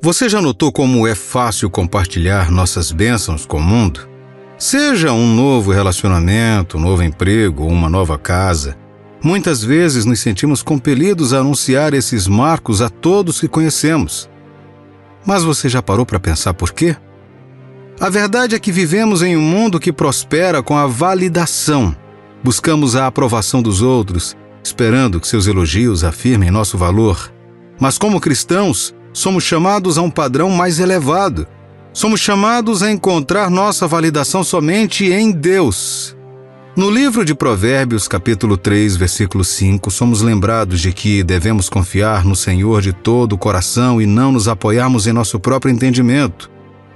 Você já notou como é fácil compartilhar nossas bênçãos com o mundo? Seja um novo relacionamento, um novo emprego ou uma nova casa, muitas vezes nos sentimos compelidos a anunciar esses marcos a todos que conhecemos. Mas você já parou para pensar por quê? A verdade é que vivemos em um mundo que prospera com a validação. Buscamos a aprovação dos outros, esperando que seus elogios afirmem nosso valor. Mas como cristãos, somos chamados a um padrão mais elevado. Somos chamados a encontrar nossa validação somente em Deus. No livro de Provérbios, capítulo 3, versículo 5, somos lembrados de que devemos confiar no Senhor de todo o coração e não nos apoiarmos em nosso próprio entendimento.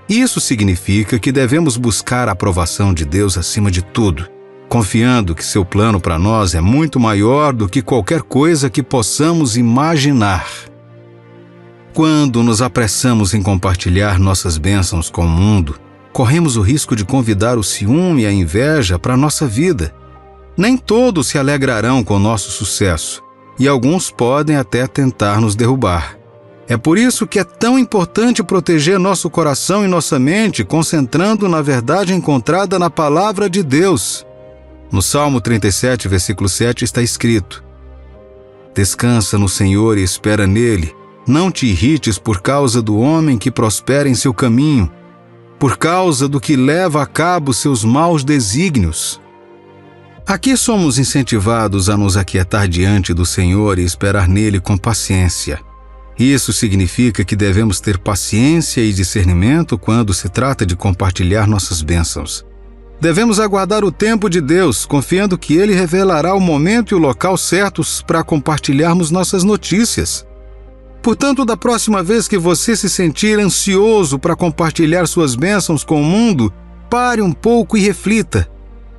Isso significa que devemos buscar a aprovação de Deus acima de tudo, confiando que seu plano para nós é muito maior do que qualquer coisa que possamos imaginar. Quando nos apressamos em compartilhar nossas bênçãos com o mundo, corremos o risco de convidar o ciúme e a inveja para a nossa vida. Nem todos se alegrarão com o nosso sucesso, e alguns podem até tentar nos derrubar. É por isso que é tão importante proteger nosso coração e nossa mente, concentrando na verdade encontrada na Palavra de Deus. No Salmo 37, versículo 7, está escrito: Descansa no Senhor e espera nele. Não te irrites por causa do homem que prospera em seu caminho, por causa do que leva a cabo seus maus desígnios. Aqui somos incentivados a nos aquietar diante do Senhor e esperar nele com paciência. Isso significa que devemos ter paciência e discernimento quando se trata de compartilhar nossas bênçãos. Devemos aguardar o tempo de Deus, confiando que Ele revelará o momento e o local certos para compartilharmos nossas notícias. Portanto, da próxima vez que você se sentir ansioso para compartilhar suas bênçãos com o mundo, pare um pouco e reflita.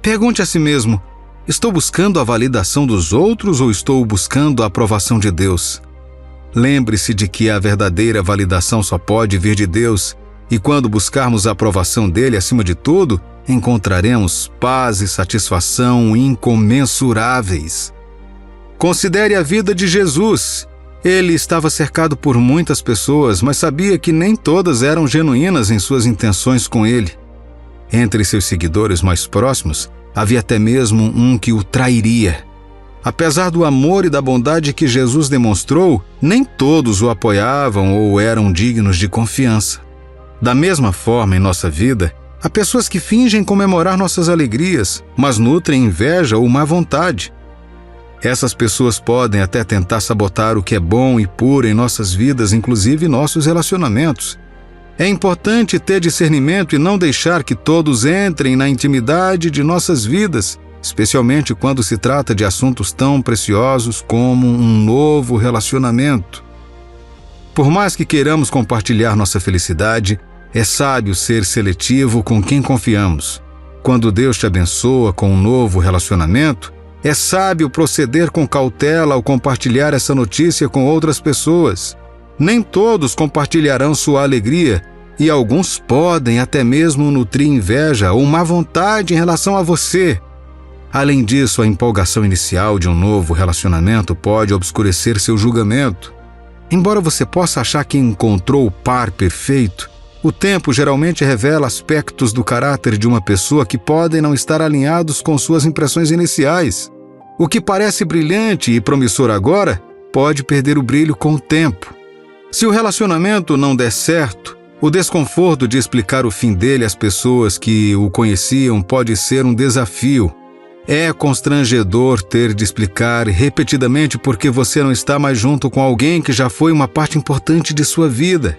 Pergunte a si mesmo: estou buscando a validação dos outros ou estou buscando a aprovação de Deus? Lembre-se de que a verdadeira validação só pode vir de Deus, e quando buscarmos a aprovação dele acima de tudo, encontraremos paz e satisfação incomensuráveis. Considere a vida de Jesus. Ele estava cercado por muitas pessoas, mas sabia que nem todas eram genuínas em suas intenções com ele. Entre seus seguidores mais próximos, havia até mesmo um que o trairia. Apesar do amor e da bondade que Jesus demonstrou, nem todos o apoiavam ou eram dignos de confiança. Da mesma forma, em nossa vida, há pessoas que fingem comemorar nossas alegrias, mas nutrem inveja ou má vontade. Essas pessoas podem até tentar sabotar o que é bom e puro em nossas vidas, inclusive nossos relacionamentos. É importante ter discernimento e não deixar que todos entrem na intimidade de nossas vidas, especialmente quando se trata de assuntos tão preciosos como um novo relacionamento. Por mais que queiramos compartilhar nossa felicidade, é sábio ser seletivo com quem confiamos. Quando Deus te abençoa com um novo relacionamento, é sábio proceder com cautela ao compartilhar essa notícia com outras pessoas. Nem todos compartilharão sua alegria, e alguns podem até mesmo nutrir inveja ou má vontade em relação a você. Além disso, a empolgação inicial de um novo relacionamento pode obscurecer seu julgamento. Embora você possa achar que encontrou o par perfeito, o tempo geralmente revela aspectos do caráter de uma pessoa que podem não estar alinhados com suas impressões iniciais. O que parece brilhante e promissor agora pode perder o brilho com o tempo. Se o relacionamento não der certo, o desconforto de explicar o fim dele às pessoas que o conheciam pode ser um desafio. É constrangedor ter de explicar repetidamente por que você não está mais junto com alguém que já foi uma parte importante de sua vida.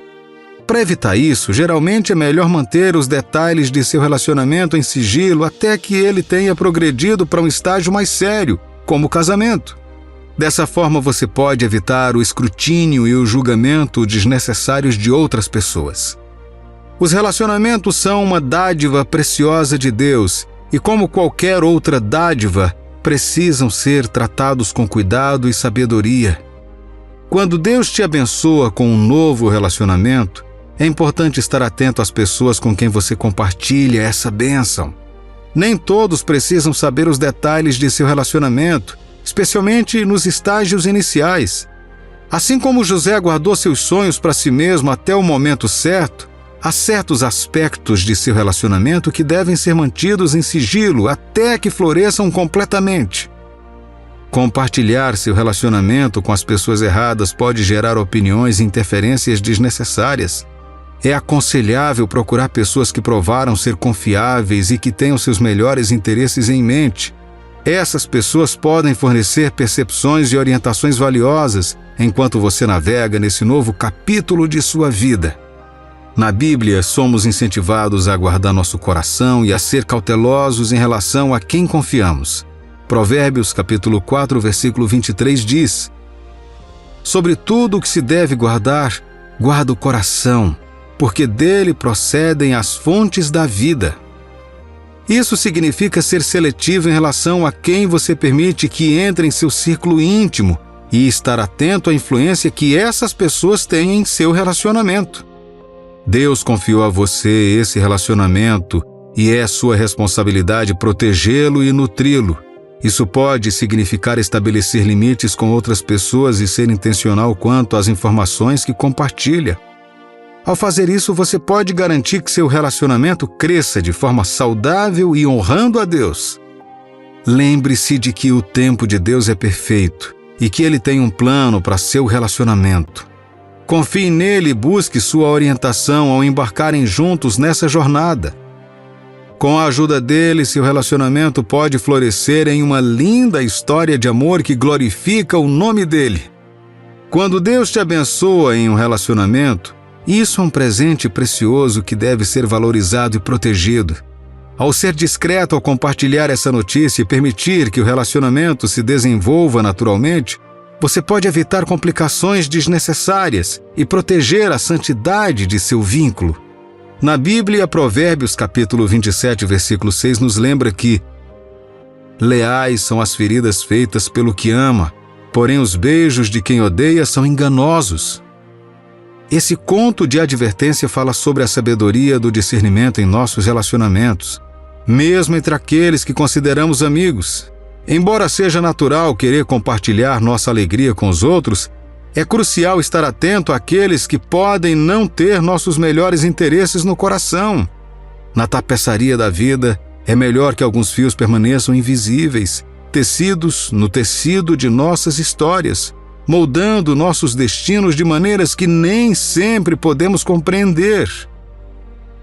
Para evitar isso, geralmente é melhor manter os detalhes de seu relacionamento em sigilo até que ele tenha progredido para um estágio mais sério, como o casamento. Dessa forma, você pode evitar o escrutínio e o julgamento desnecessários de outras pessoas. Os relacionamentos são uma dádiva preciosa de Deus e, como qualquer outra dádiva, precisam ser tratados com cuidado e sabedoria. Quando Deus te abençoa com um novo relacionamento, é importante estar atento às pessoas com quem você compartilha essa bênção. Nem todos precisam saber os detalhes de seu relacionamento, especialmente nos estágios iniciais. Assim como José guardou seus sonhos para si mesmo até o momento certo, há certos aspectos de seu relacionamento que devem ser mantidos em sigilo até que floresçam completamente. Compartilhar seu relacionamento com as pessoas erradas pode gerar opiniões e interferências desnecessárias. É aconselhável procurar pessoas que provaram ser confiáveis e que tenham seus melhores interesses em mente. Essas pessoas podem fornecer percepções e orientações valiosas enquanto você navega nesse novo capítulo de sua vida. Na Bíblia, somos incentivados a guardar nosso coração e a ser cautelosos em relação a quem confiamos. Provérbios capítulo 4, versículo 23 diz: sobre tudo o que se deve guardar, guarda o coração, porque dele procedem as fontes da vida. Isso significa ser seletivo em relação a quem você permite que entre em seu círculo íntimo e estar atento à influência que essas pessoas têm em seu relacionamento. Deus confiou a você esse relacionamento e é sua responsabilidade protegê-lo e nutri-lo. Isso pode significar estabelecer limites com outras pessoas e ser intencional quanto às informações que compartilha. Ao fazer isso, você pode garantir que seu relacionamento cresça de forma saudável e honrando a Deus. Lembre-se de que o tempo de Deus é perfeito e que Ele tem um plano para seu relacionamento. Confie nele e busque sua orientação ao embarcarem juntos nessa jornada. Com a ajuda dele, seu relacionamento pode florescer em uma linda história de amor que glorifica o nome dele. Quando Deus te abençoa em um relacionamento, isso é um presente precioso que deve ser valorizado e protegido. Ao ser discreto ao compartilhar essa notícia e permitir que o relacionamento se desenvolva naturalmente, você pode evitar complicações desnecessárias e proteger a santidade de seu vínculo. Na Bíblia, Provérbios capítulo 27, versículo 6 nos lembra que leais são as feridas feitas pelo que ama, porém os beijos de quem odeia são enganosos. Esse conto de advertência fala sobre a sabedoria do discernimento em nossos relacionamentos, mesmo entre aqueles que consideramos amigos. Embora seja natural querer compartilhar nossa alegria com os outros, é crucial estar atento àqueles que podem não ter nossos melhores interesses no coração. Na tapeçaria da vida, é melhor que alguns fios permaneçam invisíveis, tecidos no tecido de nossas histórias, moldando nossos destinos de maneiras que nem sempre podemos compreender.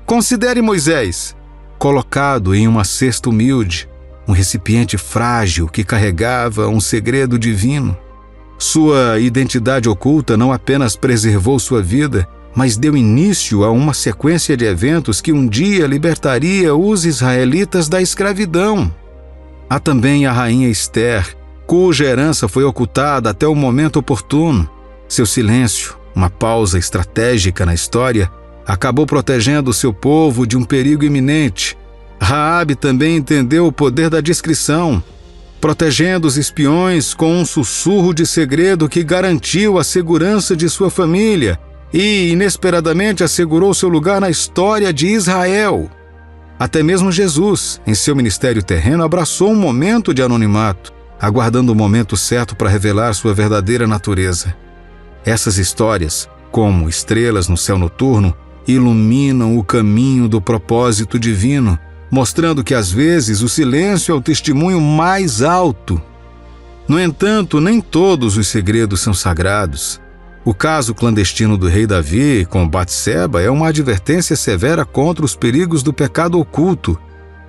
Considere Moisés, colocado em uma cesta humilde, um recipiente frágil que carregava um segredo divino. Sua identidade oculta não apenas preservou sua vida, mas deu início a uma sequência de eventos que um dia libertaria os israelitas da escravidão. Há também a rainha Esther, cuja herança foi ocultada até o momento oportuno. Seu silêncio, uma pausa estratégica na história, acabou protegendo seu povo de um perigo iminente. Raabe também entendeu o poder da discrição, protegendo os espiões com um sussurro de segredo que garantiu a segurança de sua família e, inesperadamente, assegurou seu lugar na história de Israel. Até mesmo Jesus, em seu ministério terreno, abraçou um momento de anonimato, aguardando o momento certo para revelar sua verdadeira natureza. Essas histórias, como estrelas no céu noturno, iluminam o caminho do propósito divino, mostrando que às vezes o silêncio é o testemunho mais alto. No entanto, nem todos os segredos são sagrados. O caso clandestino do rei Davi com Batseba é uma advertência severa contra os perigos do pecado oculto.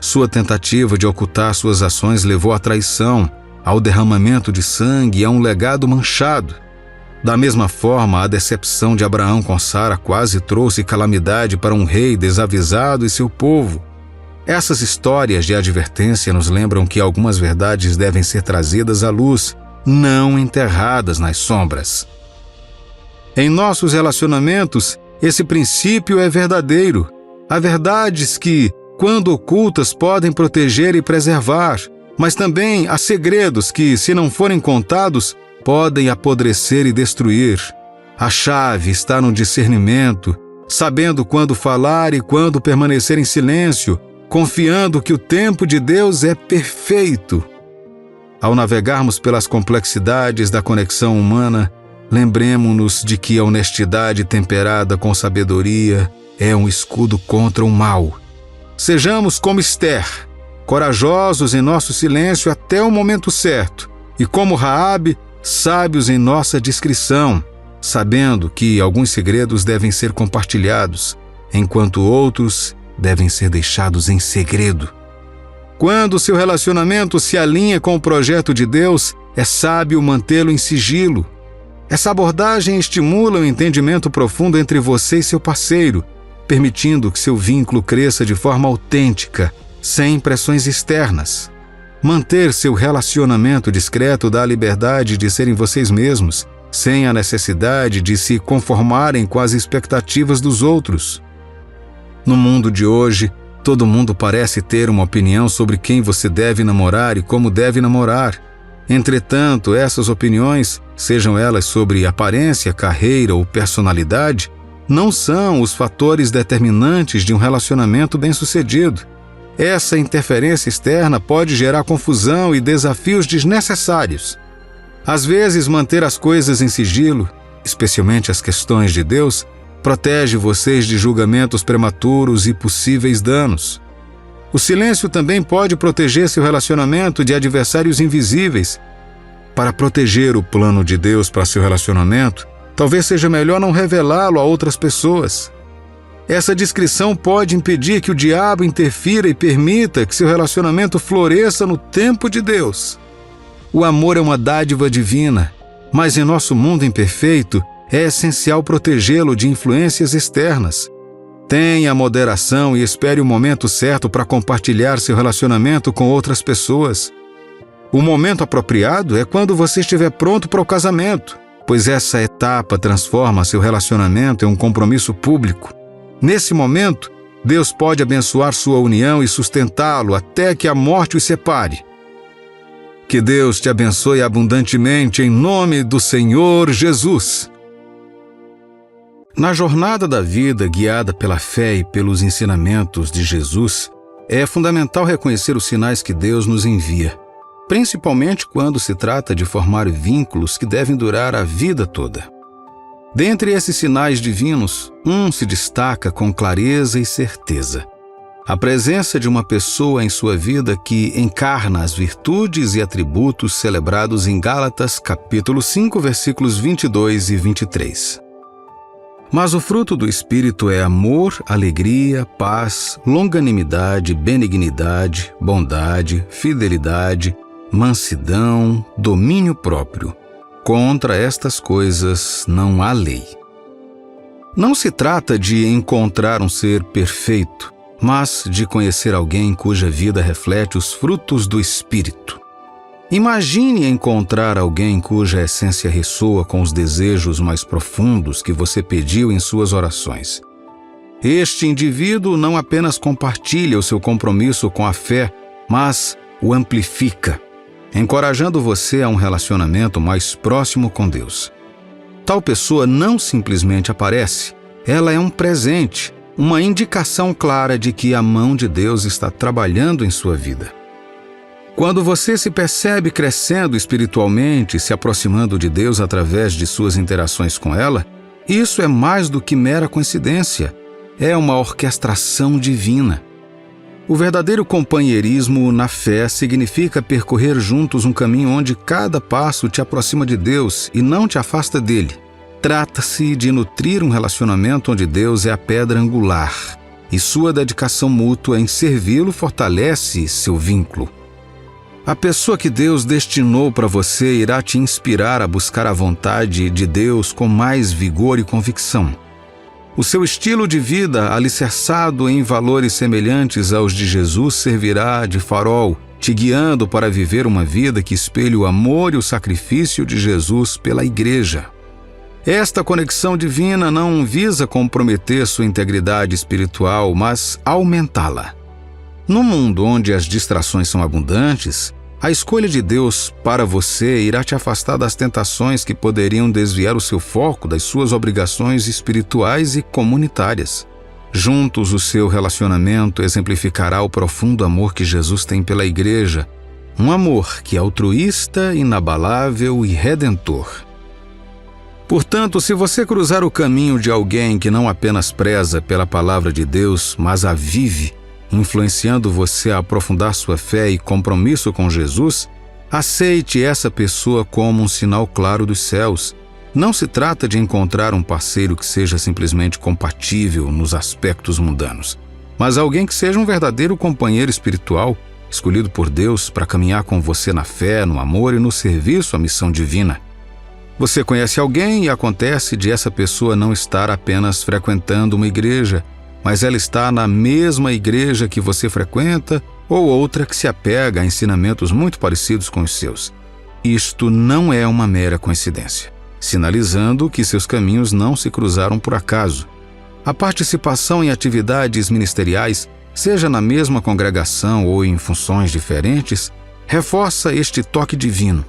Sua tentativa de ocultar suas ações levou à traição, ao derramamento de sangue e a um legado manchado. Da mesma forma, a decepção de Abraão com Sara quase trouxe calamidade para um rei desavisado e seu povo. Essas histórias de advertência nos lembram que algumas verdades devem ser trazidas à luz, não enterradas nas sombras. Em nossos relacionamentos, esse princípio é verdadeiro. Há verdades que, quando ocultas, podem proteger e preservar, mas também há segredos que, se não forem contados, podem apodrecer e destruir. A chave está no discernimento, sabendo quando falar e quando permanecer em silêncio, confiando que o tempo de Deus é perfeito. Ao navegarmos pelas complexidades da conexão humana, lembremo-nos de que a honestidade temperada com sabedoria é um escudo contra o mal. Sejamos como Ester, corajosos em nosso silêncio até o momento certo, e como Raabe, sábios em nossa discrição, sabendo que alguns segredos devem ser compartilhados, enquanto outros devem ser deixados em segredo. Quando seu relacionamento se alinha com o projeto de Deus, é sábio mantê-lo em sigilo. Essa abordagem estimula o entendimento profundo entre você e seu parceiro, permitindo que seu vínculo cresça de forma autêntica, sem pressões externas. Manter seu relacionamento discreto dá a liberdade de serem vocês mesmos, sem a necessidade de se conformarem com as expectativas dos outros. No mundo de hoje, todo mundo parece ter uma opinião sobre quem você deve namorar e como deve namorar. Entretanto, essas opiniões, sejam elas sobre aparência, carreira ou personalidade, não são os fatores determinantes de um relacionamento bem-sucedido. Essa interferência externa pode gerar confusão e desafios desnecessários. Às vezes, manter as coisas em sigilo, especialmente as questões de Deus, protege vocês de julgamentos prematuros e possíveis danos. O silêncio também pode proteger seu relacionamento de adversários invisíveis. Para proteger o plano de Deus para seu relacionamento, talvez seja melhor não revelá-lo a outras pessoas. Essa discrição pode impedir que o diabo interfira e permita que seu relacionamento floresça no tempo de Deus. O amor é uma dádiva divina, mas em nosso mundo imperfeito, é essencial protegê-lo de influências externas. Tenha moderação e espere o momento certo para compartilhar seu relacionamento com outras pessoas. O momento apropriado é quando você estiver pronto para o casamento, pois essa etapa transforma seu relacionamento em um compromisso público. Nesse momento, Deus pode abençoar sua união e sustentá-lo até que a morte os separe. Que Deus te abençoe abundantemente em nome do Senhor Jesus. Na jornada da vida guiada pela fé e pelos ensinamentos de Jesus, é fundamental reconhecer os sinais que Deus nos envia, principalmente quando se trata de formar vínculos que devem durar a vida toda. Dentre esses sinais divinos, um se destaca com clareza e certeza: a presença de uma pessoa em sua vida que encarna as virtudes e atributos celebrados em Gálatas, capítulo 5, versículos 22 e 23. Mas o fruto do Espírito é amor, alegria, paz, longanimidade, benignidade, bondade, fidelidade, mansidão, domínio próprio. Contra estas coisas não há lei. Não se trata de encontrar um ser perfeito, mas de conhecer alguém cuja vida reflete os frutos do Espírito. Imagine encontrar alguém cuja essência ressoa com os desejos mais profundos que você pediu em suas orações. Este indivíduo não apenas compartilha o seu compromisso com a fé, mas o amplifica, encorajando você a um relacionamento mais próximo com Deus. Tal pessoa não simplesmente aparece, ela é um presente, uma indicação clara de que a mão de Deus está trabalhando em sua vida. Quando você se percebe crescendo espiritualmente, se aproximando de Deus através de suas interações com ela, isso é mais do que mera coincidência, é uma orquestração divina. O verdadeiro companheirismo na fé significa percorrer juntos um caminho onde cada passo te aproxima de Deus e não te afasta dele. Trata-se de nutrir um relacionamento onde Deus é a pedra angular, e sua dedicação mútua em servi-lo fortalece seu vínculo. A pessoa que Deus destinou para você irá te inspirar a buscar a vontade de Deus com mais vigor e convicção. O seu estilo de vida, alicerçado em valores semelhantes aos de Jesus, servirá de farol, te guiando para viver uma vida que espelhe o amor e o sacrifício de Jesus pela Igreja. Esta conexão divina não visa comprometer sua integridade espiritual, mas aumentá-la. No mundo onde as distrações são abundantes, a escolha de Deus para você irá te afastar das tentações que poderiam desviar o seu foco das suas obrigações espirituais e comunitárias. Juntos, o seu relacionamento exemplificará o profundo amor que Jesus tem pela Igreja, um amor que é altruísta, inabalável e redentor. Portanto, se você cruzar o caminho de alguém que não apenas preza pela palavra de Deus, mas a vive, influenciando você a aprofundar sua fé e compromisso com Jesus, aceite essa pessoa como um sinal claro dos céus. Não se trata de encontrar um parceiro que seja simplesmente compatível nos aspectos mundanos, mas alguém que seja um verdadeiro companheiro espiritual, escolhido por Deus para caminhar com você na fé, no amor e no serviço à missão divina. Você conhece alguém e acontece de essa pessoa não estar apenas frequentando uma igreja, mas ela está na mesma igreja que você frequenta ou outra que se apega a ensinamentos muito parecidos com os seus. Isto não é uma mera coincidência, sinalizando que seus caminhos não se cruzaram por acaso. A participação em atividades ministeriais, seja na mesma congregação ou em funções diferentes, reforça este toque divino.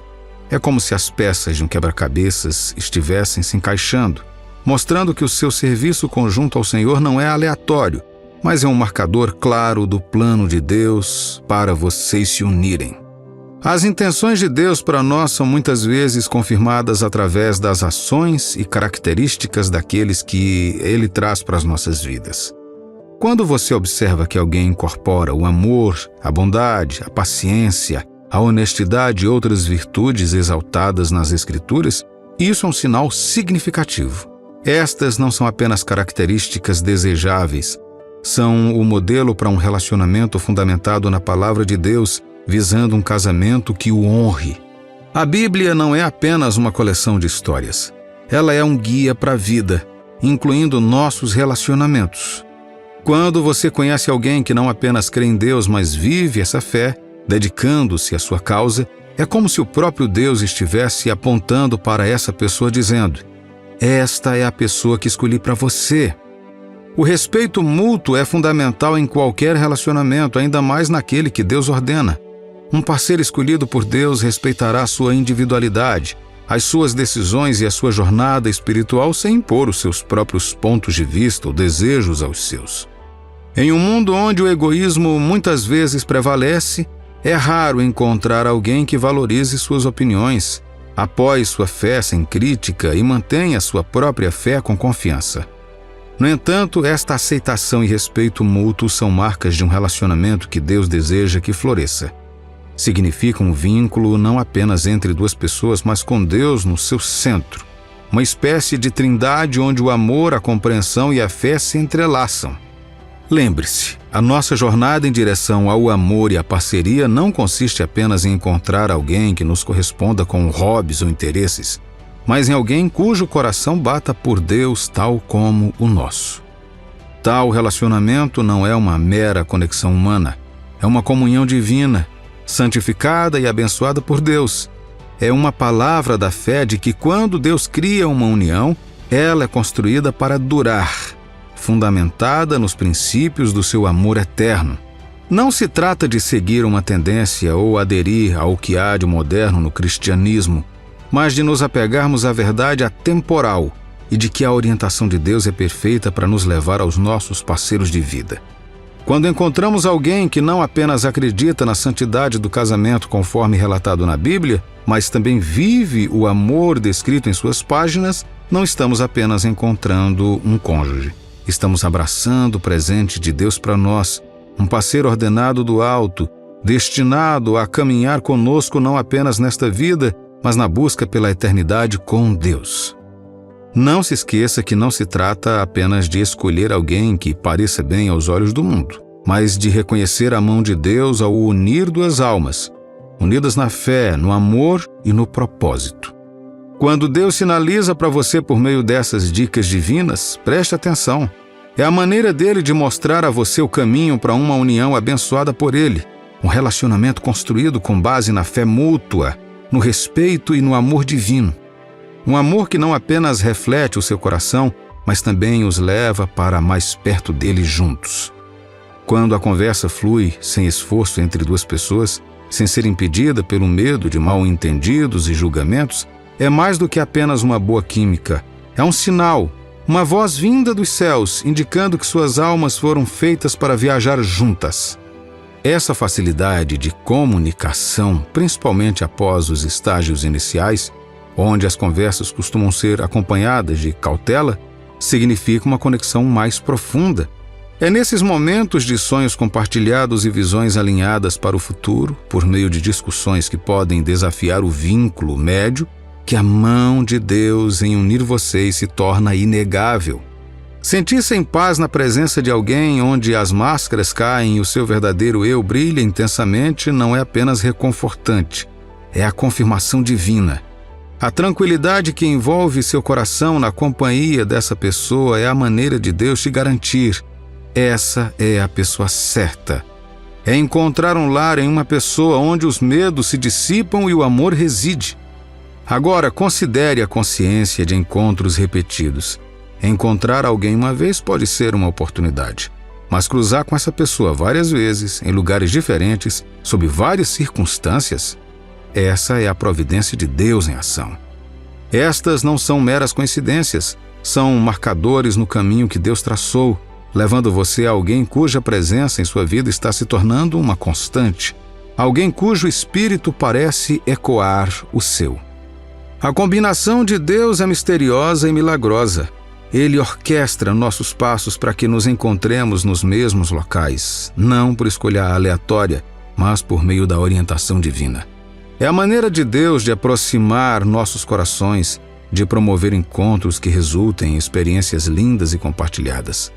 É como se as peças de um quebra-cabeças estivessem se encaixando, mostrando que o seu serviço conjunto ao Senhor não é aleatório, mas é um marcador claro do plano de Deus para vocês se unirem. As intenções de Deus para nós são muitas vezes confirmadas através das ações e características daqueles que Ele traz para as nossas vidas. Quando você observa que alguém incorpora o amor, a bondade, a paciência, a honestidade e outras virtudes exaltadas nas Escrituras, isso é um sinal significativo. Estas não são apenas características desejáveis, são o modelo para um relacionamento fundamentado na palavra de Deus, visando um casamento que o honre. A Bíblia não é apenas uma coleção de histórias. Ela é um guia para a vida, incluindo nossos relacionamentos. Quando você conhece alguém que não apenas crê em Deus, mas vive essa fé, dedicando-se à sua causa, é como se o próprio Deus estivesse apontando para essa pessoa dizendo: esta é a pessoa que escolhi para você. O respeito mútuo é fundamental em qualquer relacionamento, ainda mais naquele que Deus ordena. Um parceiro escolhido por Deus respeitará sua individualidade, as suas decisões e a sua jornada espiritual sem impor os seus próprios pontos de vista ou desejos aos seus. Em um mundo onde o egoísmo muitas vezes prevalece, é raro encontrar alguém que valorize suas opiniões, apoie sua fé sem crítica e mantenha sua própria fé com confiança. No entanto, esta aceitação e respeito mútuo são marcas de um relacionamento que Deus deseja que floresça. Significa um vínculo não apenas entre duas pessoas, mas com Deus no seu centro. Uma espécie de trindade onde o amor, a compreensão e a fé se entrelaçam. Lembre-se, a nossa jornada em direção ao amor e à parceria não consiste apenas em encontrar alguém que nos corresponda com hobbies ou interesses, mas em alguém cujo coração bata por Deus tal como o nosso. Tal relacionamento não é uma mera conexão humana, é uma comunhão divina, santificada e abençoada por Deus. É uma palavra da fé de que quando Deus cria uma união, ela é construída para durar, fundamentada nos princípios do seu amor eterno. Não se trata de seguir uma tendência ou aderir ao que há de moderno no cristianismo, mas de nos apegarmos à verdade atemporal e de que a orientação de Deus é perfeita para nos levar aos nossos parceiros de vida. Quando encontramos alguém que não apenas acredita na santidade do casamento conforme relatado na Bíblia, mas também vive o amor descrito em suas páginas, não estamos apenas encontrando um cônjuge. Estamos abraçando o presente de Deus para nós, um parceiro ordenado do alto, destinado a caminhar conosco não apenas nesta vida, mas na busca pela eternidade com Deus. Não se esqueça que não se trata apenas de escolher alguém que pareça bem aos olhos do mundo, mas de reconhecer a mão de Deus ao unir duas almas, unidas na fé, no amor e no propósito. Quando Deus sinaliza para você por meio dessas dicas divinas, preste atenção. É a maneira dele de mostrar a você o caminho para uma união abençoada por ele, um relacionamento construído com base na fé mútua, no respeito e no amor divino. Um amor que não apenas reflete o seu coração, mas também os leva para mais perto dele juntos. Quando a conversa flui sem esforço entre duas pessoas, sem ser impedida pelo medo de mal-entendidos e julgamentos, é mais do que apenas uma boa química. É um sinal, uma voz vinda dos céus, indicando que suas almas foram feitas para viajar juntas. Essa facilidade de comunicação, principalmente após os estágios iniciais, onde as conversas costumam ser acompanhadas de cautela, significa uma conexão mais profunda. É nesses momentos de sonhos compartilhados e visões alinhadas para o futuro, por meio de discussões que podem desafiar o vínculo médio, que a mão de Deus em unir vocês se torna inegável. Sentir-se em paz na presença de alguém onde as máscaras caem e o seu verdadeiro eu brilha intensamente não é apenas reconfortante, é a confirmação divina. A tranquilidade que envolve seu coração na companhia dessa pessoa é a maneira de Deus te garantir: essa é a pessoa certa. É encontrar um lar em uma pessoa onde os medos se dissipam e o amor reside. Agora, considere a consciência de encontros repetidos. Encontrar alguém uma vez pode ser uma oportunidade, mas cruzar com essa pessoa várias vezes, em lugares diferentes, sob várias circunstâncias, essa é a providência de Deus em ação. Estas não são meras coincidências, são marcadores no caminho que Deus traçou, levando você a alguém cuja presença em sua vida está se tornando uma constante, alguém cujo espírito parece ecoar o seu. A combinação de Deus é misteriosa e milagrosa. Ele orquestra nossos passos para que nos encontremos nos mesmos locais, não por escolha aleatória, mas por meio da orientação divina. É a maneira de Deus de aproximar nossos corações, de promover encontros que resultem em experiências lindas e compartilhadas.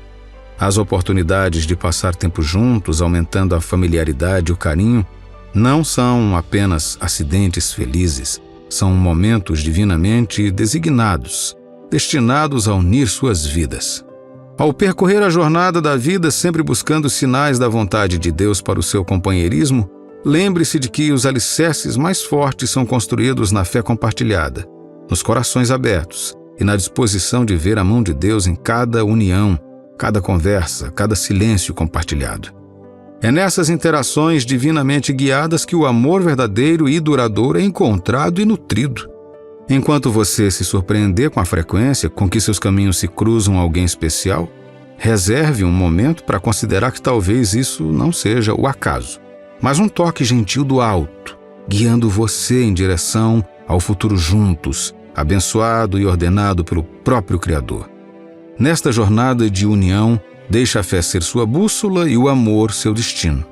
As oportunidades de passar tempo juntos, aumentando a familiaridade e o carinho, não são apenas acidentes felizes, são momentos divinamente designados, destinados a unir suas vidas. Ao percorrer a jornada da vida sempre buscando sinais da vontade de Deus para o seu companheirismo, lembre-se de que os alicerces mais fortes são construídos na fé compartilhada, nos corações abertos e na disposição de ver a mão de Deus em cada união, cada conversa, cada silêncio compartilhado. É nessas interações divinamente guiadas que o amor verdadeiro e duradouro é encontrado e nutrido. Enquanto você se surpreender com a frequência com que seus caminhos se cruzam a alguém especial, reserve um momento para considerar que talvez isso não seja o acaso, mas um toque gentil do alto, guiando você em direção ao futuro juntos, abençoado e ordenado pelo próprio Criador. Nesta jornada de união, deixe a fé ser sua bússola e o amor seu destino.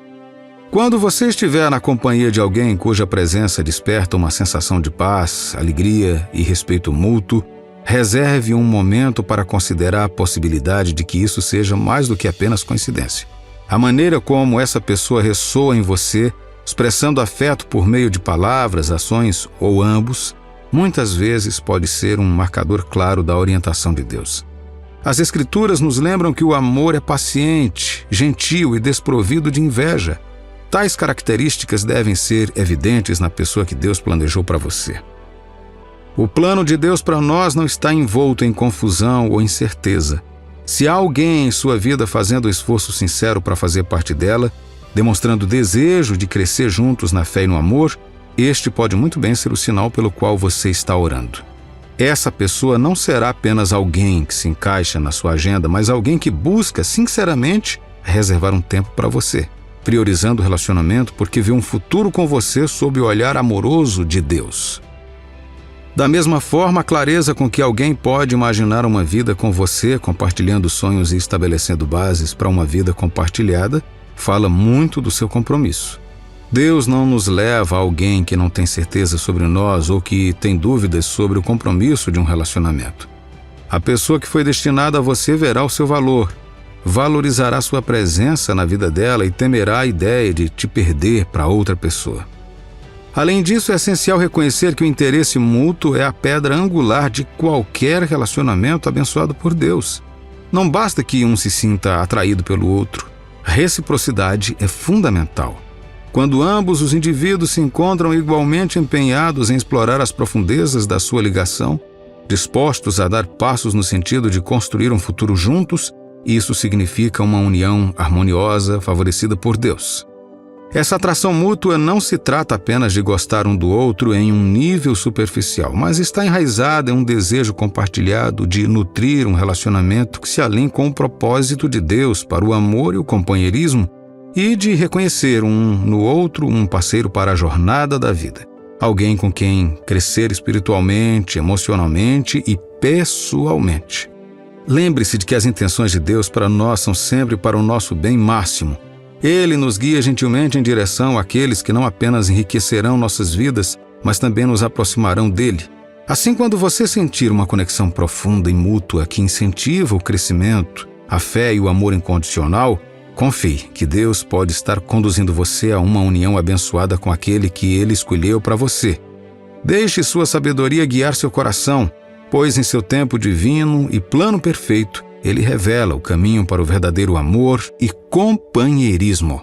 Quando você estiver na companhia de alguém cuja presença desperta uma sensação de paz, alegria e respeito mútuo, reserve um momento para considerar a possibilidade de que isso seja mais do que apenas coincidência. A maneira como essa pessoa ressoa em você, expressando afeto por meio de palavras, ações ou ambos, muitas vezes pode ser um marcador claro da orientação de Deus. As Escrituras nos lembram que o amor é paciente, gentil e desprovido de inveja. Tais características devem ser evidentes na pessoa que Deus planejou para você. O plano de Deus para nós não está envolto em confusão ou incerteza. Se há alguém em sua vida fazendo esforço sincero para fazer parte dela, demonstrando desejo de crescer juntos na fé e no amor, este pode muito bem ser o sinal pelo qual você está orando. Essa pessoa não será apenas alguém que se encaixa na sua agenda, mas alguém que busca sinceramente reservar um tempo para você, priorizando o relacionamento porque vê um futuro com você sob o olhar amoroso de Deus. Da mesma forma, a clareza com que alguém pode imaginar uma vida com você, compartilhando sonhos e estabelecendo bases para uma vida compartilhada, fala muito do seu compromisso. Deus não nos leva a alguém que não tem certeza sobre nós ou que tem dúvidas sobre o compromisso de um relacionamento. A pessoa que foi destinada a você verá o seu valor, valorizará sua presença na vida dela e temerá a ideia de te perder para outra pessoa. Além disso, é essencial reconhecer que o interesse mútuo é a pedra angular de qualquer relacionamento abençoado por Deus. Não basta que um se sinta atraído pelo outro. Reciprocidade é fundamental. Quando ambos os indivíduos se encontram igualmente empenhados em explorar as profundezas da sua ligação, dispostos a dar passos no sentido de construir um futuro juntos, isso significa uma união harmoniosa, favorecida por Deus. Essa atração mútua não se trata apenas de gostar um do outro em um nível superficial, mas está enraizada em um desejo compartilhado de nutrir um relacionamento que se alinhe com o propósito de Deus para o amor e o companheirismo e de reconhecer um no outro um parceiro para a jornada da vida. alguém com quem crescer espiritualmente, emocionalmente e pessoalmente. Lembre-se de que as intenções de Deus para nós são sempre para o nosso bem máximo. Ele nos guia gentilmente em direção àqueles que não apenas enriquecerão nossas vidas, mas também nos aproximarão dele. Assim, quando você sentir uma conexão profunda e mútua que incentiva o crescimento, a fé e o amor incondicional, confie que Deus pode estar conduzindo você a uma união abençoada com aquele que Ele escolheu para você. Deixe sua sabedoria guiar seu coração, pois em seu tempo divino e plano perfeito, Ele revela o caminho para o verdadeiro amor e companheirismo.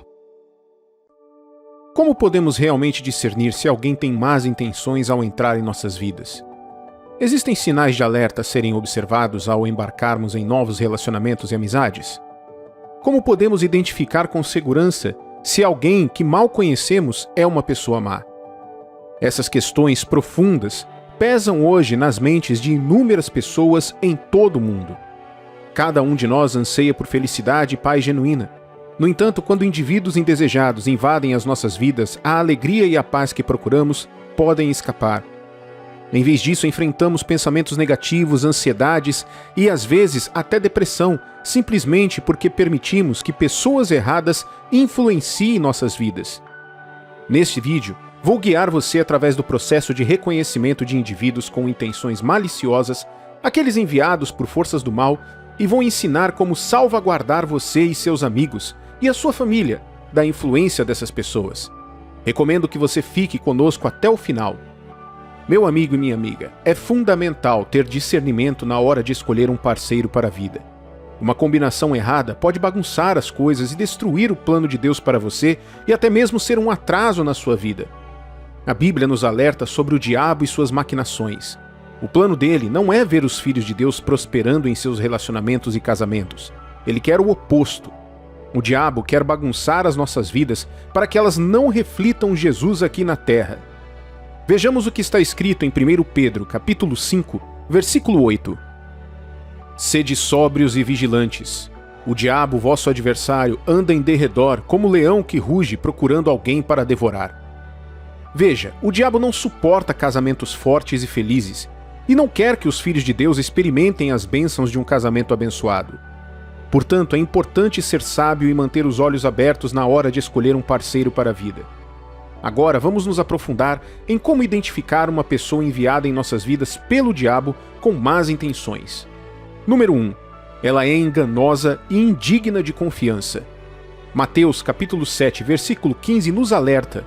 Como podemos realmente discernir se alguém tem más intenções ao entrar em nossas vidas? Existem sinais de alerta a serem observados ao embarcarmos em novos relacionamentos e amizades? Como podemos identificar com segurança se alguém que mal conhecemos é uma pessoa má? Essas questões profundas pesam hoje nas mentes de inúmeras pessoas em todo o mundo. Cada um de nós anseia por felicidade e paz genuína. No entanto, quando indivíduos indesejados invadem as nossas vidas, a alegria e a paz que procuramos podem escapar. Em vez disso, enfrentamos pensamentos negativos, ansiedades e, às vezes, até depressão, simplesmente porque permitimos que pessoas erradas influenciem nossas vidas. Neste vídeo, vou guiar você através do processo de reconhecimento de indivíduos com intenções maliciosas, aqueles enviados por forças do mal, e vou ensinar como salvaguardar você e seus amigos e a sua família da influência dessas pessoas. Recomendo que você fique conosco até o final. Meu amigo e minha amiga, é fundamental ter discernimento na hora de escolher um parceiro para a vida. Uma combinação errada pode bagunçar as coisas e destruir o plano de Deus para você e até mesmo ser um atraso na sua vida. A Bíblia nos alerta sobre o diabo e suas maquinações. O plano dele não é ver os filhos de Deus prosperando em seus relacionamentos e casamentos. Ele quer o oposto. O diabo quer bagunçar as nossas vidas para que elas não reflitam Jesus aqui na terra. Vejamos o que está escrito em 1 Pedro, capítulo 5, versículo 8. Sede sóbrios e vigilantes. O diabo, vosso adversário, anda em derredor como leão que ruge procurando alguém para devorar. Veja, o diabo não suporta casamentos fortes e felizes e não quer que os filhos de Deus experimentem as bênçãos de um casamento abençoado. Portanto, é importante ser sábio e manter os olhos abertos na hora de escolher um parceiro para a vida. Agora, vamos nos aprofundar em como identificar uma pessoa enviada em nossas vidas pelo diabo com más intenções. Número 1. Ela é enganosa e indigna de confiança. Mateus capítulo 7, versículo 15 nos alerta: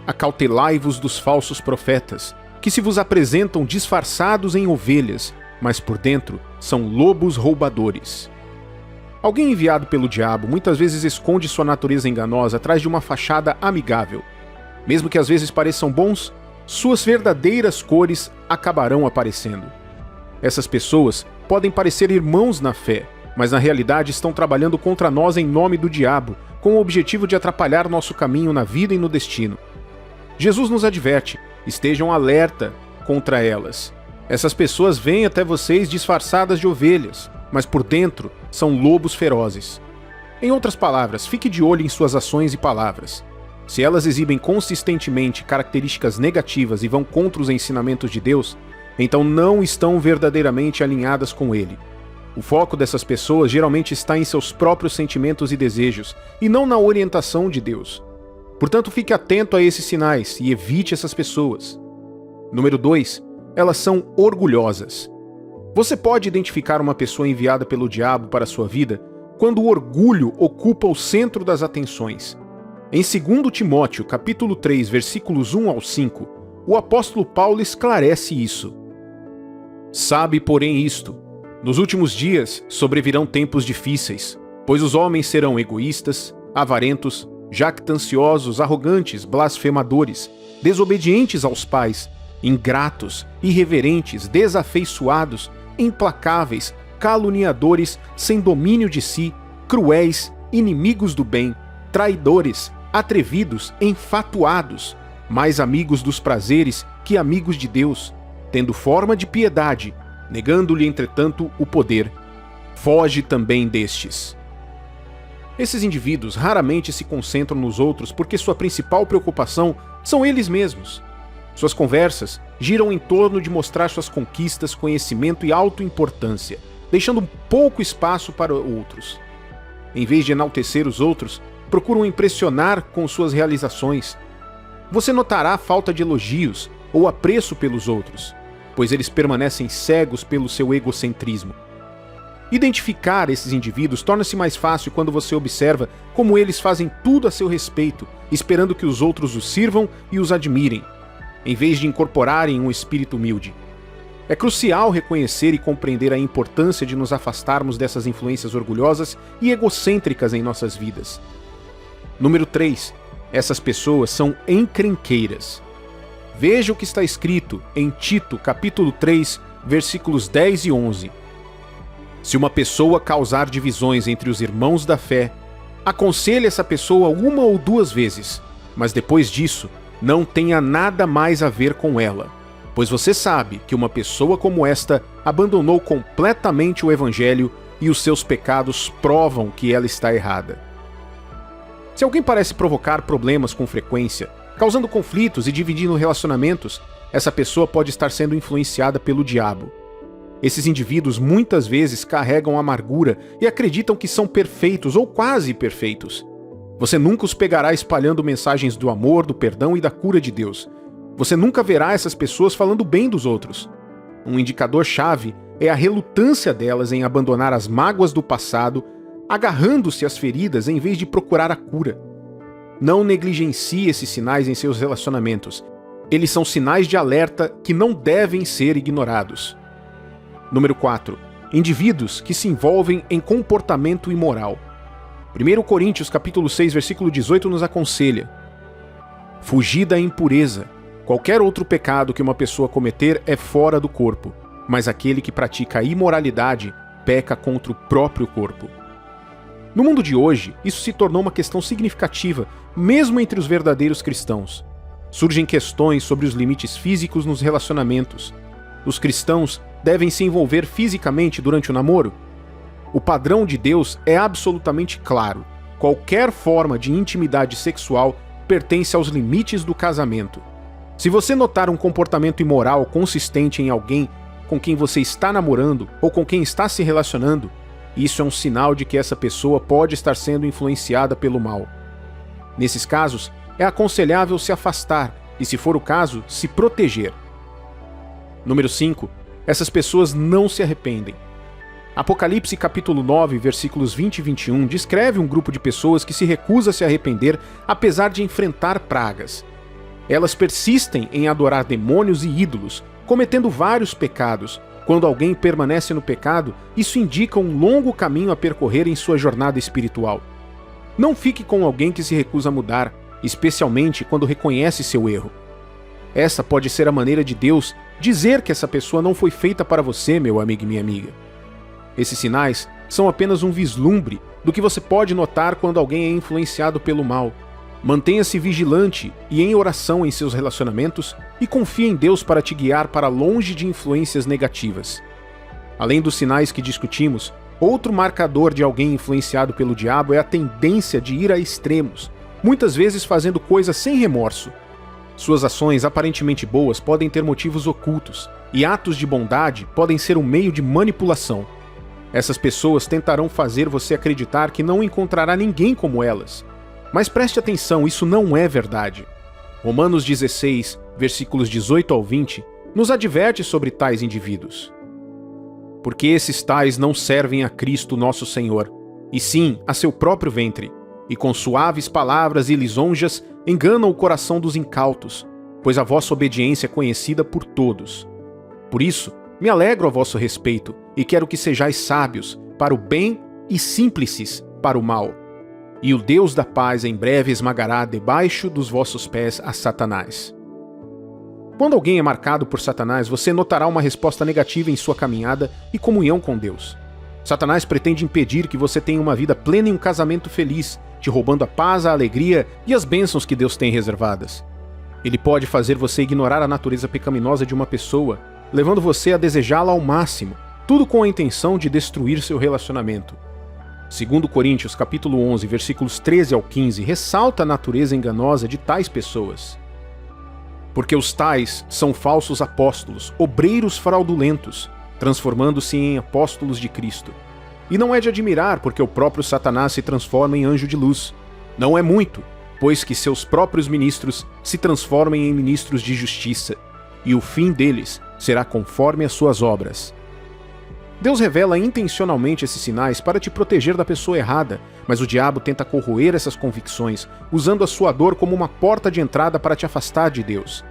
acautelai-vos dos falsos profetas, que se vos apresentam disfarçados em ovelhas, mas por dentro são lobos roubadores. Alguém enviado pelo diabo muitas vezes esconde sua natureza enganosa atrás de uma fachada amigável. Mesmo que às vezes pareçam bons, suas verdadeiras cores acabarão aparecendo. Essas pessoas podem parecer irmãos na fé, mas na realidade estão trabalhando contra nós em nome do diabo, com o objetivo de atrapalhar nosso caminho na vida e no destino. Jesus nos adverte: estejam alerta contra elas. Essas pessoas vêm até vocês disfarçadas de ovelhas, mas por dentro são lobos ferozes. Em outras palavras, fique de olho em suas ações e palavras. Se elas exibem consistentemente características negativas e vão contra os ensinamentos de Deus, então não estão verdadeiramente alinhadas com Ele. O foco dessas pessoas geralmente está em seus próprios sentimentos e desejos, e não na orientação de Deus. Portanto, fique atento a esses sinais e evite essas pessoas. Número 2. Elas são orgulhosas. Você pode identificar uma pessoa enviada pelo diabo para a sua vida quando o orgulho ocupa o centro das atenções. Em 2 Timóteo, capítulo 3, versículos 1 ao 5, o apóstolo Paulo esclarece isso. Sabe, porém, isto: nos últimos dias sobrevirão tempos difíceis, pois os homens serão egoístas, avarentos, jactanciosos, arrogantes, blasfemadores, desobedientes aos pais, ingratos, irreverentes, desafeiçoados, implacáveis, caluniadores, sem domínio de si, cruéis, inimigos do bem, traidores, atrevidos, enfatuados, mais amigos dos prazeres que amigos de Deus, tendo forma de piedade, negando-lhe, entretanto, o poder. Foge também destes. Esses indivíduos raramente se concentram nos outros porque sua principal preocupação são eles mesmos. Suas conversas giram em torno de mostrar suas conquistas, conhecimento e autoimportância, deixando pouco espaço para outros. Em vez de enaltecer os outros, procuram impressionar com suas realizações. Você notará falta de elogios ou apreço pelos outros, pois eles permanecem cegos pelo seu egocentrismo. Identificar esses indivíduos torna-se mais fácil quando você observa como eles fazem tudo a seu respeito, esperando que os outros os sirvam e os admirem, em vez de incorporarem um espírito humilde. É crucial reconhecer e compreender a importância de nos afastarmos dessas influências orgulhosas e egocêntricas em nossas vidas. Número 3. Essas pessoas são encrenqueiras. Veja o que está escrito em Tito, capítulo 3, versículos 10 e 11. Se uma pessoa causar divisões entre os irmãos da fé, aconselhe essa pessoa 1 ou 2 vezes, mas depois disso, não tenha nada mais a ver com ela, pois você sabe que uma pessoa como esta abandonou completamente o Evangelho e os seus pecados provam que ela está errada. Se alguém parece provocar problemas com frequência, causando conflitos e dividindo relacionamentos, essa pessoa pode estar sendo influenciada pelo diabo. Esses indivíduos muitas vezes carregam amargura e acreditam que são perfeitos ou quase perfeitos. Você nunca os pegará espalhando mensagens do amor, do perdão e da cura de Deus. Você nunca verá essas pessoas falando bem dos outros. Um indicador-chave é a relutância delas em abandonar as mágoas do passado, agarrando-se às feridas em vez de procurar a cura. Não negligencie esses sinais em seus relacionamentos. Eles são sinais de alerta que não devem ser ignorados. Número 4. Indivíduos que se envolvem em comportamento imoral. 1 Coríntios capítulo 6, versículo 18 nos aconselha: fugir da impureza. Qualquer outro pecado que uma pessoa cometer é fora do corpo, mas aquele que pratica a imoralidade peca contra o próprio corpo. No mundo de hoje, isso se tornou uma questão significativa, mesmo entre os verdadeiros cristãos. Surgem questões sobre os limites físicos nos relacionamentos. Os cristãos devem se envolver fisicamente durante o namoro? O padrão de Deus é absolutamente claro. Qualquer forma de intimidade sexual pertence aos limites do casamento. Se você notar um comportamento imoral consistente em alguém com quem você está namorando ou com quem está se relacionando, isso é um sinal de que essa pessoa pode estar sendo influenciada pelo mal. Nesses casos, é aconselhável se afastar e, se for o caso, se proteger. Número 5. Essas pessoas não se arrependem. Apocalipse capítulo 9, versículos 20 e 21 descreve um grupo de pessoas que se recusa a se arrepender apesar de enfrentar pragas. Elas persistem em adorar demônios e ídolos, cometendo vários pecados. Quando alguém permanece no pecado, isso indica um longo caminho a percorrer em sua jornada espiritual. Não fique com alguém que se recusa a mudar, especialmente quando reconhece seu erro. Essa pode ser a maneira de Deus dizer que essa pessoa não foi feita para você, meu amigo e minha amiga. Esses sinais são apenas um vislumbre do que você pode notar quando alguém é influenciado pelo mal. Mantenha-se vigilante e em oração em seus relacionamentos e confie em Deus para te guiar para longe de influências negativas. Além dos sinais que discutimos, outro marcador de alguém influenciado pelo diabo é a tendência de ir a extremos, muitas vezes fazendo coisas sem remorso. Suas ações aparentemente boas podem ter motivos ocultos, e atos de bondade podem ser um meio de manipulação. Essas pessoas tentarão fazer você acreditar que não encontrará ninguém como elas. Mas preste atenção, isso não é verdade. Romanos 16, versículos 18 ao 20, nos adverte sobre tais indivíduos. Porque esses tais não servem a Cristo nosso Senhor, e sim a seu próprio ventre, e com suaves palavras e lisonjas enganam o coração dos incautos, pois a vossa obediência é conhecida por todos. Por isso, me alegro a vosso respeito, e quero que sejais sábios para o bem e simples para o mal. E o Deus da paz em breve esmagará debaixo dos vossos pés a Satanás. Quando alguém é marcado por Satanás, você notará uma resposta negativa em sua caminhada e comunhão com Deus. Satanás pretende impedir que você tenha uma vida plena e um casamento feliz, te roubando a paz, a alegria e as bênçãos que Deus tem reservadas. Ele pode fazer você ignorar a natureza pecaminosa de uma pessoa, levando você a desejá-la ao máximo, tudo com a intenção de destruir seu relacionamento. 2 Coríntios capítulo 11, versículos 13 ao 15, ressalta a natureza enganosa de tais pessoas. Porque os tais são falsos apóstolos, obreiros fraudulentos, transformando-se em apóstolos de Cristo. E não é de admirar, porque o próprio Satanás se transforma em anjo de luz. Não é muito, pois que seus próprios ministros se transformem em ministros de justiça, e o fim deles será conforme as suas obras. Deus revela intencionalmente esses sinais para te proteger da pessoa errada, mas o diabo tenta corroer essas convicções, usando a sua dor como uma porta de entrada para te afastar de Deus.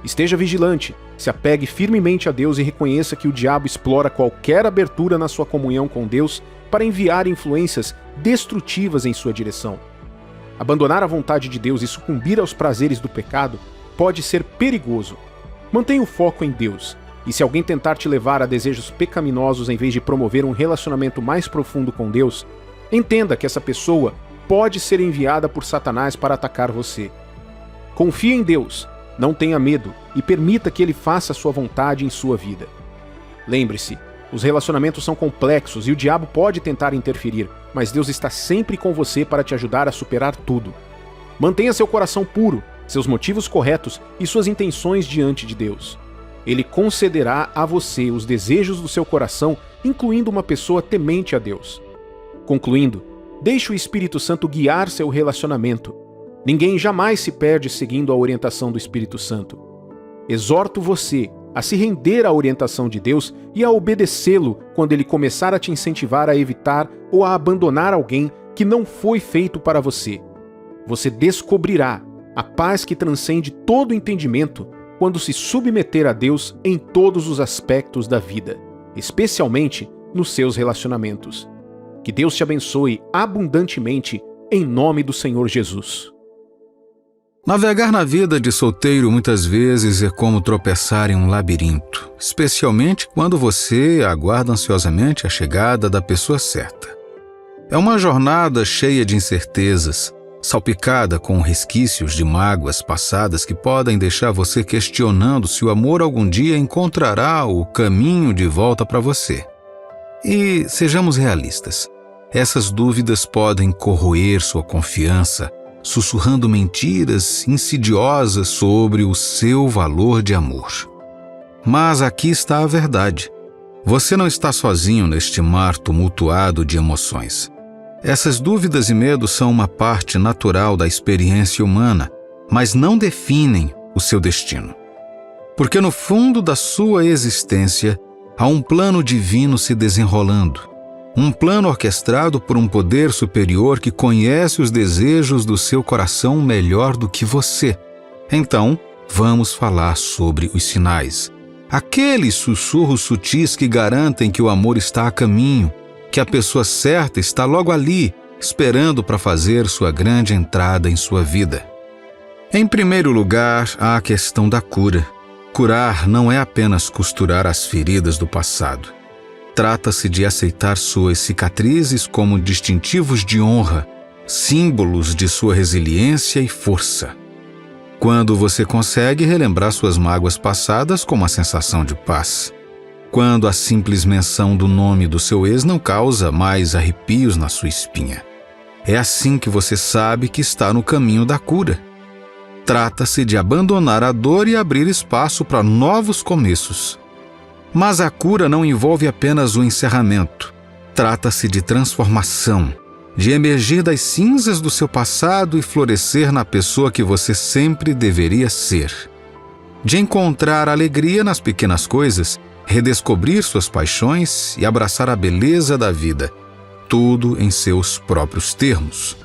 Esteja vigilante, se apegue firmemente a Deus e reconheça que o diabo explora qualquer abertura na sua comunhão com Deus para enviar influências destrutivas em sua direção. Abandonar a vontade de Deus e sucumbir aos prazeres do pecado pode ser perigoso. Mantenha o foco em Deus. E se alguém tentar te levar a desejos pecaminosos em vez de promover um relacionamento mais profundo com Deus, entenda que essa pessoa pode ser enviada por Satanás para atacar você. Confie em Deus, não tenha medo e permita que Ele faça a sua vontade em sua vida. Lembre-se, os relacionamentos são complexos e o diabo pode tentar interferir, mas Deus está sempre com você para te ajudar a superar tudo. Mantenha seu coração puro, seus motivos corretos e suas intenções diante de Deus. Ele concederá a você os desejos do seu coração, incluindo uma pessoa temente a Deus. Concluindo, deixe o Espírito Santo guiar seu relacionamento. Ninguém jamais se perde seguindo a orientação do Espírito Santo. Exorto você a se render à orientação de Deus e a obedecê-lo quando ele começar a te incentivar a evitar ou a abandonar alguém que não foi feito para você. Você descobrirá a paz que transcende todo entendimento quando se submeter a Deus em todos os aspectos da vida, especialmente nos seus relacionamentos. Que Deus te abençoe abundantemente em nome do Senhor Jesus. Navegar na vida de solteiro muitas vezes é como tropeçar em um labirinto, especialmente quando você aguarda ansiosamente a chegada da pessoa certa. É uma jornada cheia de incertezas, salpicada com resquícios de mágoas passadas que podem deixar você questionando se o amor algum dia encontrará o caminho de volta para você. E sejamos realistas, essas dúvidas podem corroer sua confiança, sussurrando mentiras insidiosas sobre o seu valor de amor. Mas aqui está a verdade. Você não está sozinho neste mar tumultuado de emoções. Essas dúvidas e medos são uma parte natural da experiência humana, mas não definem o seu destino. Porque no fundo da sua existência há um plano divino se desenrolando, um plano orquestrado por um poder superior que conhece os desejos do seu coração melhor do que você. Então, vamos falar sobre os sinais. Aqueles sussurros sutis que garantem que o amor está a caminho, que a pessoa certa está logo ali, esperando para fazer sua grande entrada em sua vida. Em primeiro lugar, há a questão da cura. Curar não é apenas costurar as feridas do passado. Trata-se de aceitar suas cicatrizes como distintivos de honra, símbolos de sua resiliência e força. Quando você consegue relembrar suas mágoas passadas com uma sensação de paz. Quando a simples menção do nome do seu ex não causa mais arrepios na sua espinha. É assim que você sabe que está no caminho da cura. Trata-se de abandonar a dor e abrir espaço para novos começos. Mas a cura não envolve apenas o encerramento. Trata-se de transformação, de emergir das cinzas do seu passado e florescer na pessoa que você sempre deveria ser. De encontrar alegria nas pequenas coisas, redescobrir suas paixões e abraçar a beleza da vida, tudo em seus próprios termos.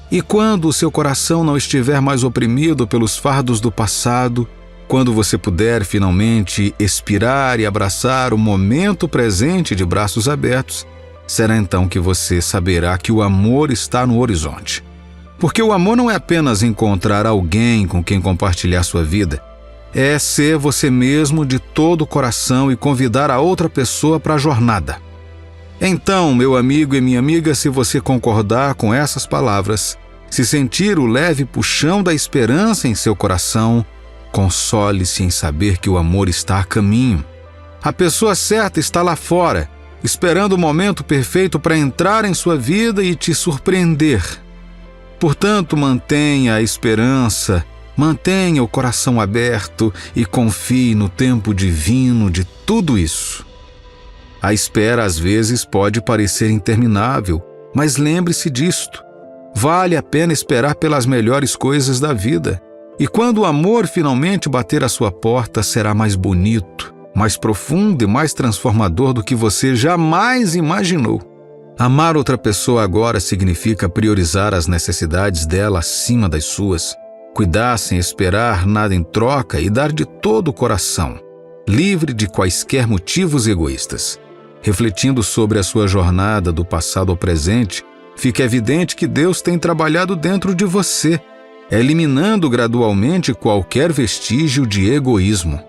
E quando o seu coração não estiver mais oprimido pelos fardos do passado, quando você puder finalmente expirar e abraçar o momento presente de braços abertos, será então que você saberá que o amor está no horizonte. Porque o amor não é apenas encontrar alguém com quem compartilhar sua vida, é ser você mesmo de todo o coração e convidar a outra pessoa para a jornada. Então, meu amigo e minha amiga, se você concordar com essas palavras, se sentir o leve puxão da esperança em seu coração, console-se em saber que o amor está a caminho. A pessoa certa está lá fora, esperando o momento perfeito para entrar em sua vida e te surpreender. Portanto, mantenha a esperança Mantenha o coração aberto e confie no tempo divino de tudo isso. A espera às vezes pode parecer interminável, mas lembre-se disto. Vale a pena esperar pelas melhores coisas da vida. E quando o amor finalmente bater à sua porta, será mais bonito, mais profundo e mais transformador do que você jamais imaginou. Amar outra pessoa agora significa priorizar as necessidades dela acima das suas, cuidar sem esperar nada em troca e dar de todo o coração, livre de quaisquer motivos egoístas. Refletindo sobre a sua jornada do passado ao presente, fica evidente que Deus tem trabalhado dentro de você, eliminando gradualmente qualquer vestígio de egoísmo.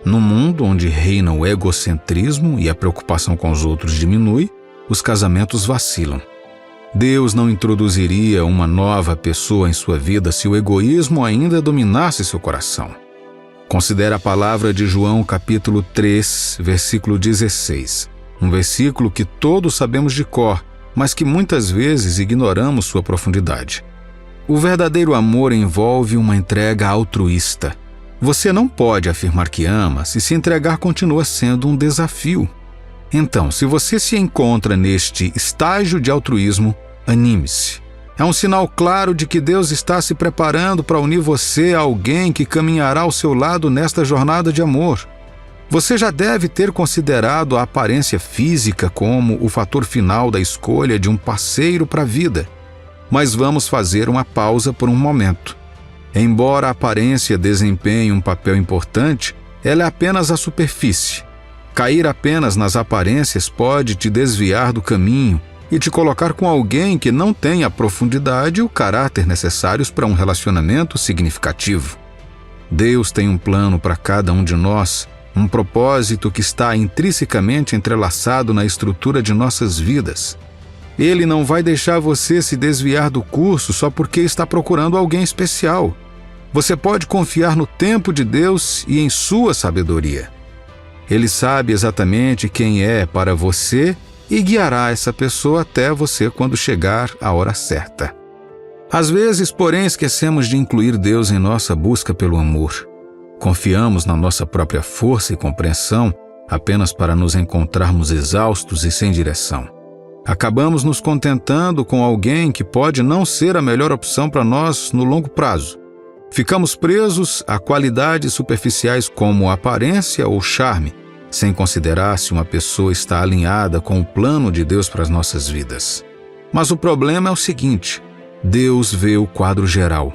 No mundo onde reina o egocentrismo e a preocupação com os outros diminui, os casamentos vacilam. Deus não introduziria uma nova pessoa em sua vida se o egoísmo ainda dominasse seu coração. Considere a palavra de João capítulo 3, versículo 16, um versículo que todos sabemos de cor, mas que muitas vezes ignoramos sua profundidade. O verdadeiro amor envolve uma entrega altruísta. Você não pode afirmar que ama se entregar continua sendo um desafio. Então, se você se encontra neste estágio de altruísmo, anime-se. É um sinal claro de que Deus está se preparando para unir você a alguém que caminhará ao seu lado nesta jornada de amor. Você já deve ter considerado a aparência física como o fator final da escolha de um parceiro para a vida. Mas vamos fazer uma pausa por um momento. Embora a aparência desempenhe um papel importante, ela é apenas a superfície. Cair apenas nas aparências pode te desviar do caminho e te colocar com alguém que não tem a profundidade e o caráter necessários para um relacionamento significativo. Deus tem um plano para cada um de nós, um propósito que está intrinsecamente entrelaçado na estrutura de nossas vidas. Ele não vai deixar você se desviar do curso só porque está procurando alguém especial. Você pode confiar no tempo de Deus e em sua sabedoria. Ele sabe exatamente quem é para você e guiará essa pessoa até você quando chegar a hora certa. Às vezes, porém, esquecemos de incluir Deus em nossa busca pelo amor. Confiamos na nossa própria força e compreensão apenas para nos encontrarmos exaustos e sem direção. Acabamos nos contentando com alguém que pode não ser a melhor opção para nós no longo prazo. Ficamos presos a qualidades superficiais como aparência ou charme, sem considerar se uma pessoa está alinhada com o plano de Deus para as nossas vidas. Mas o problema é o seguinte: Deus vê o quadro geral.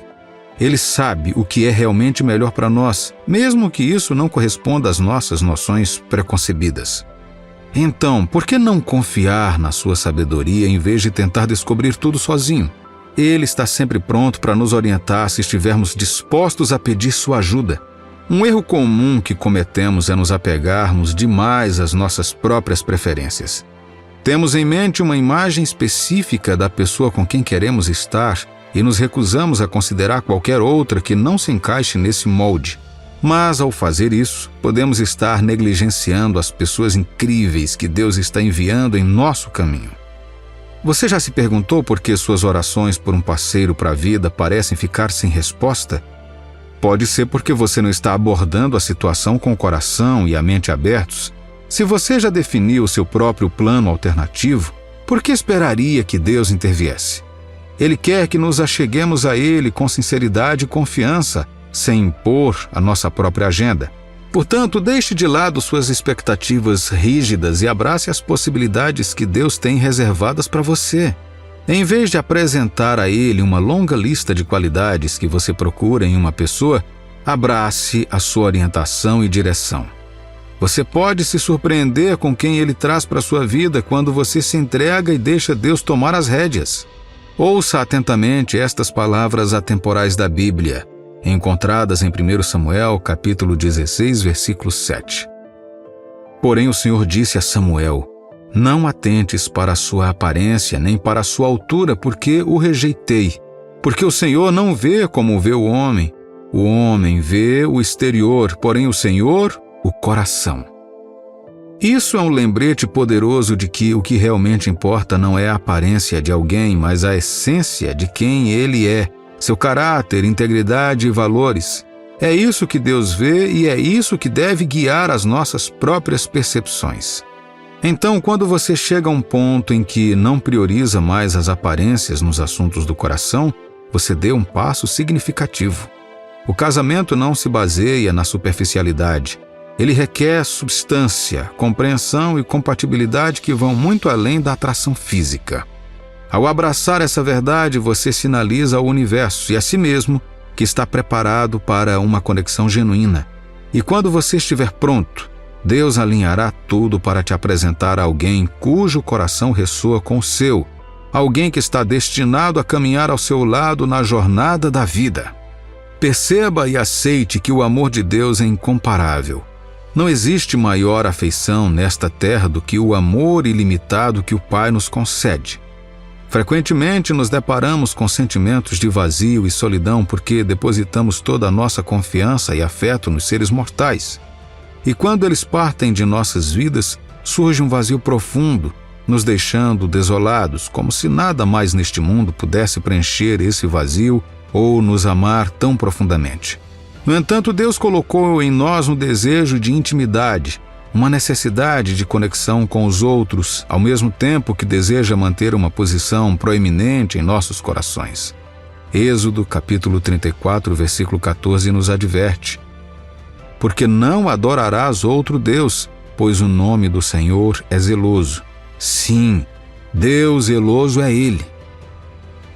Ele sabe o que é realmente melhor para nós, mesmo que isso não corresponda às nossas noções preconcebidas. Então, por que não confiar na sua sabedoria em vez de tentar descobrir tudo sozinho? Ele está sempre pronto para nos orientar se estivermos dispostos a pedir sua ajuda. Um erro comum que cometemos é nos apegarmos demais às nossas próprias preferências. Temos em mente uma imagem específica da pessoa com quem queremos estar e nos recusamos a considerar qualquer outra que não se encaixe nesse molde. Mas, ao fazer isso, podemos estar negligenciando as pessoas incríveis que Deus está enviando em nosso caminho. Você já se perguntou por que suas orações por um parceiro para a vida parecem ficar sem resposta? Pode ser porque você não está abordando a situação com o coração e a mente abertos. Se você já definiu o seu próprio plano alternativo, por que esperaria que Deus interviesse? Ele quer que nos acheguemos a Ele com sinceridade e confiança, sem impor a nossa própria agenda. Portanto, deixe de lado suas expectativas rígidas e abrace as possibilidades que Deus tem reservadas para você. Em vez de apresentar a Ele uma longa lista de qualidades que você procura em uma pessoa, abrace a sua orientação e direção. Você pode se surpreender com quem Ele traz para a sua vida quando você se entrega e deixa Deus tomar as rédeas. Ouça atentamente estas palavras atemporais da Bíblia, encontradas em 1 Samuel, capítulo 16, versículo 7. Porém o Senhor disse a Samuel: não atentes para a sua aparência, nem para a sua altura, porque o rejeitei. Porque o Senhor não vê como vê o homem vê o exterior, porém o Senhor, o coração. Isso é um lembrete poderoso de que o que realmente importa não é a aparência de alguém, mas a essência de quem ele é, seu caráter, integridade e valores. É isso que Deus vê e é isso que deve guiar as nossas próprias percepções. Então, quando você chega a um ponto em que não prioriza mais as aparências nos assuntos do coração, você deu um passo significativo. O casamento não se baseia na superficialidade. Ele requer substância, compreensão e compatibilidade que vão muito além da atração física. Ao abraçar essa verdade, você sinaliza ao universo e a si mesmo que está preparado para uma conexão genuína. E quando você estiver pronto, Deus alinhará tudo para te apresentar alguém cujo coração ressoa com o seu, alguém que está destinado a caminhar ao seu lado na jornada da vida. Perceba e aceite que o amor de Deus é incomparável. Não existe maior afeição nesta terra do que o amor ilimitado que o Pai nos concede. Frequentemente nos deparamos com sentimentos de vazio e solidão porque depositamos toda a nossa confiança e afeto nos seres mortais. E quando eles partem de nossas vidas, surge um vazio profundo, nos deixando desolados, como se nada mais neste mundo pudesse preencher esse vazio ou nos amar tão profundamente. No entanto, Deus colocou em nós um desejo de intimidade, uma necessidade de conexão com os outros, ao mesmo tempo que deseja manter uma posição proeminente em nossos corações. Êxodo, capítulo 34, versículo 14, nos adverte: porque não adorarás outro Deus, pois o nome do Senhor é zeloso. Sim, Deus zeloso é Ele.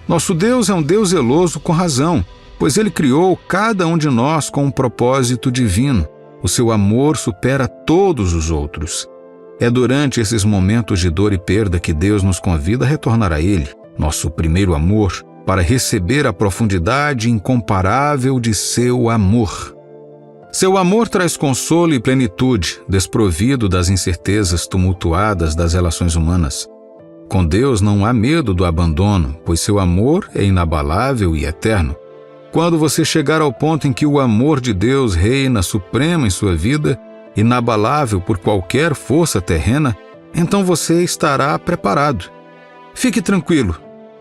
Nosso Deus é um Deus zeloso com razão, pois Ele criou cada um de nós com um propósito divino. O seu amor supera todos os outros. É durante esses momentos de dor e perda que Deus nos convida a retornar a Ele, nosso primeiro amor, para receber a profundidade incomparável de seu amor. Seu amor traz consolo e plenitude, desprovido das incertezas tumultuadas das relações humanas. Com Deus não há medo do abandono, pois seu amor é inabalável e eterno. Quando você chegar ao ponto em que o amor de Deus reina supremo em sua vida, inabalável por qualquer força terrena, então você estará preparado. Fique tranquilo.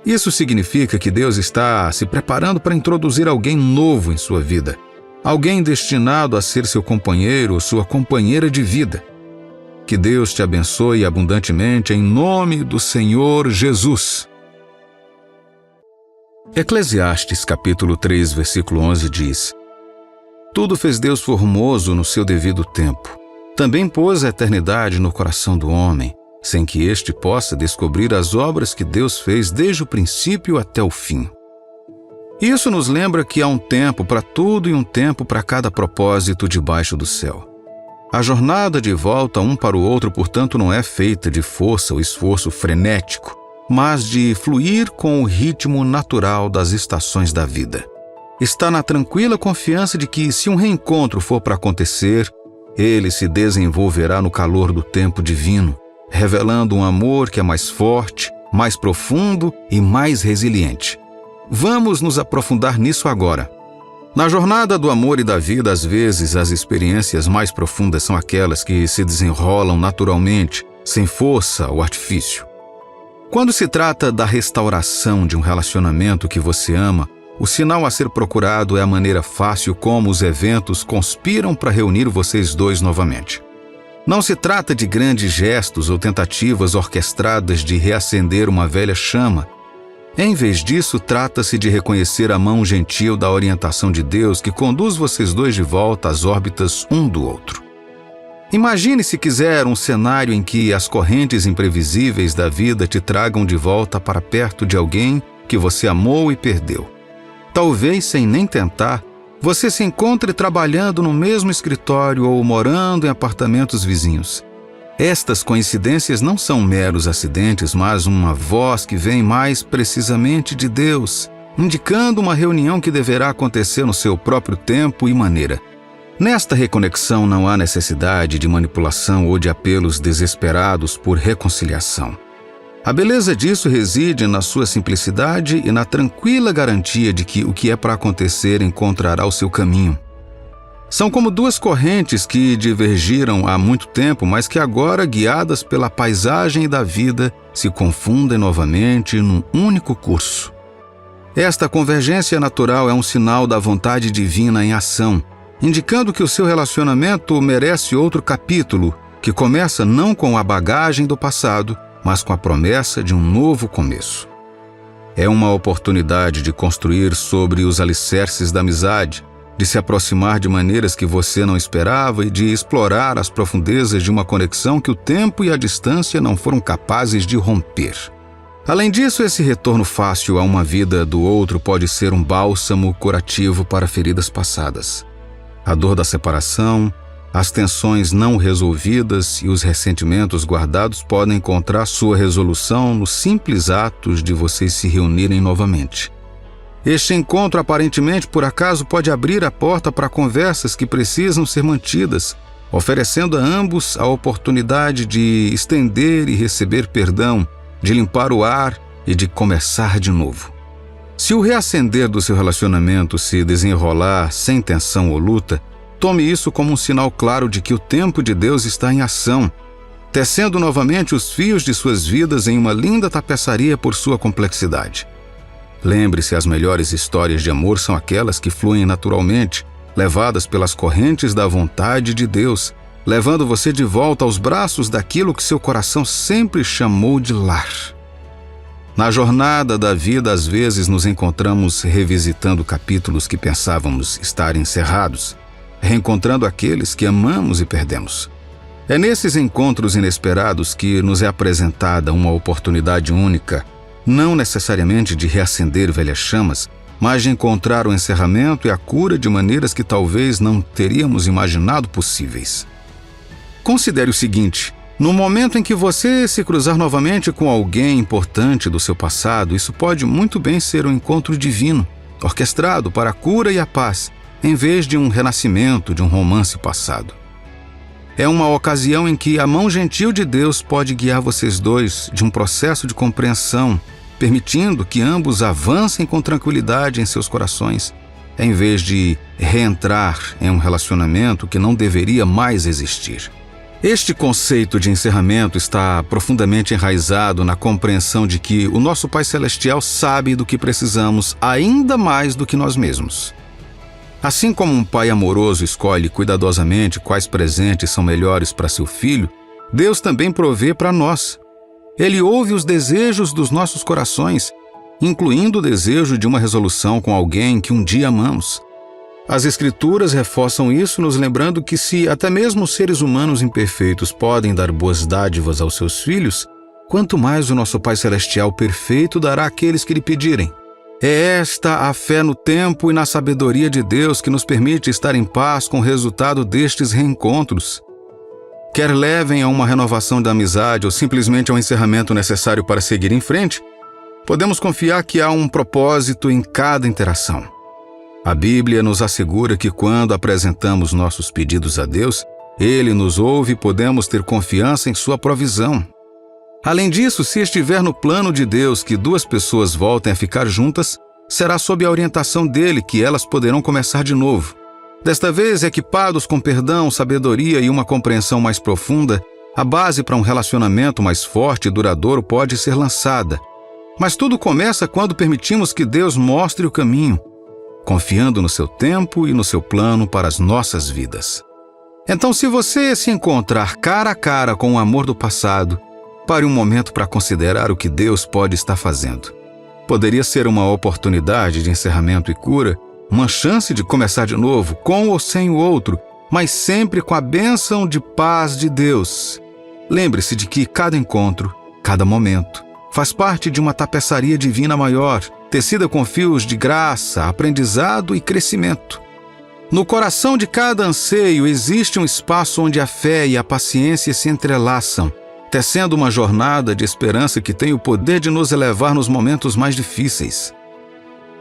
Isso significa que Deus está se preparando para introduzir alguém novo em sua vida. Alguém destinado a ser seu companheiro ou sua companheira de vida. Que Deus te abençoe abundantemente em nome do Senhor Jesus. Eclesiastes capítulo 3, versículo 11 diz: tudo fez Deus formoso no seu devido tempo. Também pôs a eternidade no coração do homem, sem que este possa descobrir as obras que Deus fez desde o princípio até o fim. Isso nos lembra que há um tempo para tudo e um tempo para cada propósito debaixo do céu. A jornada de volta um para o outro, portanto, não é feita de força ou esforço frenético, mas de fluir com o ritmo natural das estações da vida. Está na tranquila confiança de que, se um reencontro for para acontecer, ele se desenvolverá no calor do tempo divino, revelando um amor que é mais forte, mais profundo e mais resiliente. Vamos nos aprofundar nisso agora. Na jornada do amor e da vida, às vezes, as experiências mais profundas são aquelas que se desenrolam naturalmente, sem força ou artifício. Quando se trata da restauração de um relacionamento que você ama, o sinal a ser procurado é a maneira fácil como os eventos conspiram para reunir vocês dois novamente. Não se trata de grandes gestos ou tentativas orquestradas de reacender uma velha chama. Em vez disso, trata-se de reconhecer a mão gentil da orientação de Deus que conduz vocês dois de volta às órbitas um do outro. Imagine, se quiser, um cenário em que as correntes imprevisíveis da vida te tragam de volta para perto de alguém que você amou e perdeu. Talvez, sem nem tentar, você se encontre trabalhando no mesmo escritório ou morando em apartamentos vizinhos. Estas coincidências não são meros acidentes, mas uma voz que vem mais precisamente de Deus, indicando uma reunião que deverá acontecer no seu próprio tempo e maneira. Nesta reconexão não há necessidade de manipulação ou de apelos desesperados por reconciliação. A beleza disso reside na sua simplicidade e na tranquila garantia de que o que é para acontecer encontrará o seu caminho. São como duas correntes que divergiram há muito tempo, mas que agora, guiadas pela paisagem da vida, se confundem novamente num único curso. Esta convergência natural é um sinal da vontade divina em ação, indicando que o seu relacionamento merece outro capítulo, que começa não com a bagagem do passado, mas com a promessa de um novo começo. É uma oportunidade de construir sobre os alicerces da amizade, de se aproximar de maneiras que você não esperava e de explorar as profundezas de uma conexão que o tempo e a distância não foram capazes de romper. Além disso, esse retorno fácil a uma vida do outro pode ser um bálsamo curativo para feridas passadas. A dor da separação, as tensões não resolvidas e os ressentimentos guardados podem encontrar sua resolução nos simples atos de vocês se reunirem novamente. Este encontro, aparentemente por acaso, pode abrir a porta para conversas que precisam ser mantidas, oferecendo a ambos a oportunidade de estender e receber perdão, de limpar o ar e de começar de novo. Se o reacender do seu relacionamento se desenrolar sem tensão ou luta, tome isso como um sinal claro de que o tempo de Deus está em ação, tecendo novamente os fios de suas vidas em uma linda tapeçaria por sua complexidade. Lembre-se, as melhores histórias de amor são aquelas que fluem naturalmente, levadas pelas correntes da vontade de Deus, levando você de volta aos braços daquilo que seu coração sempre chamou de lar. Na jornada da vida, às vezes nos encontramos revisitando capítulos que pensávamos estar encerrados, reencontrando aqueles que amamos e perdemos. É nesses encontros inesperados que nos é apresentada uma oportunidade única, não necessariamente de reacender velhas chamas, mas de encontrar o encerramento e a cura de maneiras que talvez não teríamos imaginado possíveis. Considere o seguinte: no momento em que você se cruzar novamente com alguém importante do seu passado, isso pode muito bem ser um encontro divino, orquestrado para a cura e a paz, em vez de um renascimento de um romance passado. É uma ocasião em que a mão gentil de Deus pode guiar vocês dois de um processo de compreensão, permitindo que ambos avancem com tranquilidade em seus corações, em vez de reentrar em um relacionamento que não deveria mais existir. Este conceito de encerramento está profundamente enraizado na compreensão de que o nosso Pai Celestial sabe do que precisamos ainda mais do que nós mesmos. Assim como um pai amoroso escolhe cuidadosamente quais presentes são melhores para seu filho, Deus também provê para nós. Ele ouve os desejos dos nossos corações, incluindo o desejo de uma resolução com alguém que um dia amamos. As Escrituras reforçam isso, nos lembrando que se até mesmo os seres humanos imperfeitos podem dar boas dádivas aos seus filhos, quanto mais o nosso Pai Celestial perfeito dará àqueles que lhe pedirem. É esta a fé no tempo e na sabedoria de Deus que nos permite estar em paz com o resultado destes reencontros. Quer levem a uma renovação da amizade ou simplesmente ao encerramento necessário para seguir em frente, podemos confiar que há um propósito em cada interação. A Bíblia nos assegura que quando apresentamos nossos pedidos a Deus, Ele nos ouve e podemos ter confiança em sua provisão. Além disso, se estiver no plano de Deus que duas pessoas voltem a ficar juntas, será sob a orientação dele que elas poderão começar de novo. Desta vez, equipados com perdão, sabedoria e uma compreensão mais profunda, a base para um relacionamento mais forte e duradouro pode ser lançada. Mas tudo começa quando permitimos que Deus mostre o caminho, confiando no seu tempo e no seu plano para as nossas vidas. Então, se você se encontrar cara a cara com o amor do passado, pare um momento para considerar o que Deus pode estar fazendo. Poderia ser uma oportunidade de encerramento e cura, uma chance de começar de novo, com ou sem o outro, mas sempre com a bênção de paz de Deus. Lembre-se de que cada encontro, cada momento, faz parte de uma tapeçaria divina maior, tecida com fios de graça, aprendizado e crescimento. No coração de cada anseio existe um espaço onde a fé e a paciência se entrelaçam, tecendo uma jornada de esperança que tem o poder de nos elevar nos momentos mais difíceis.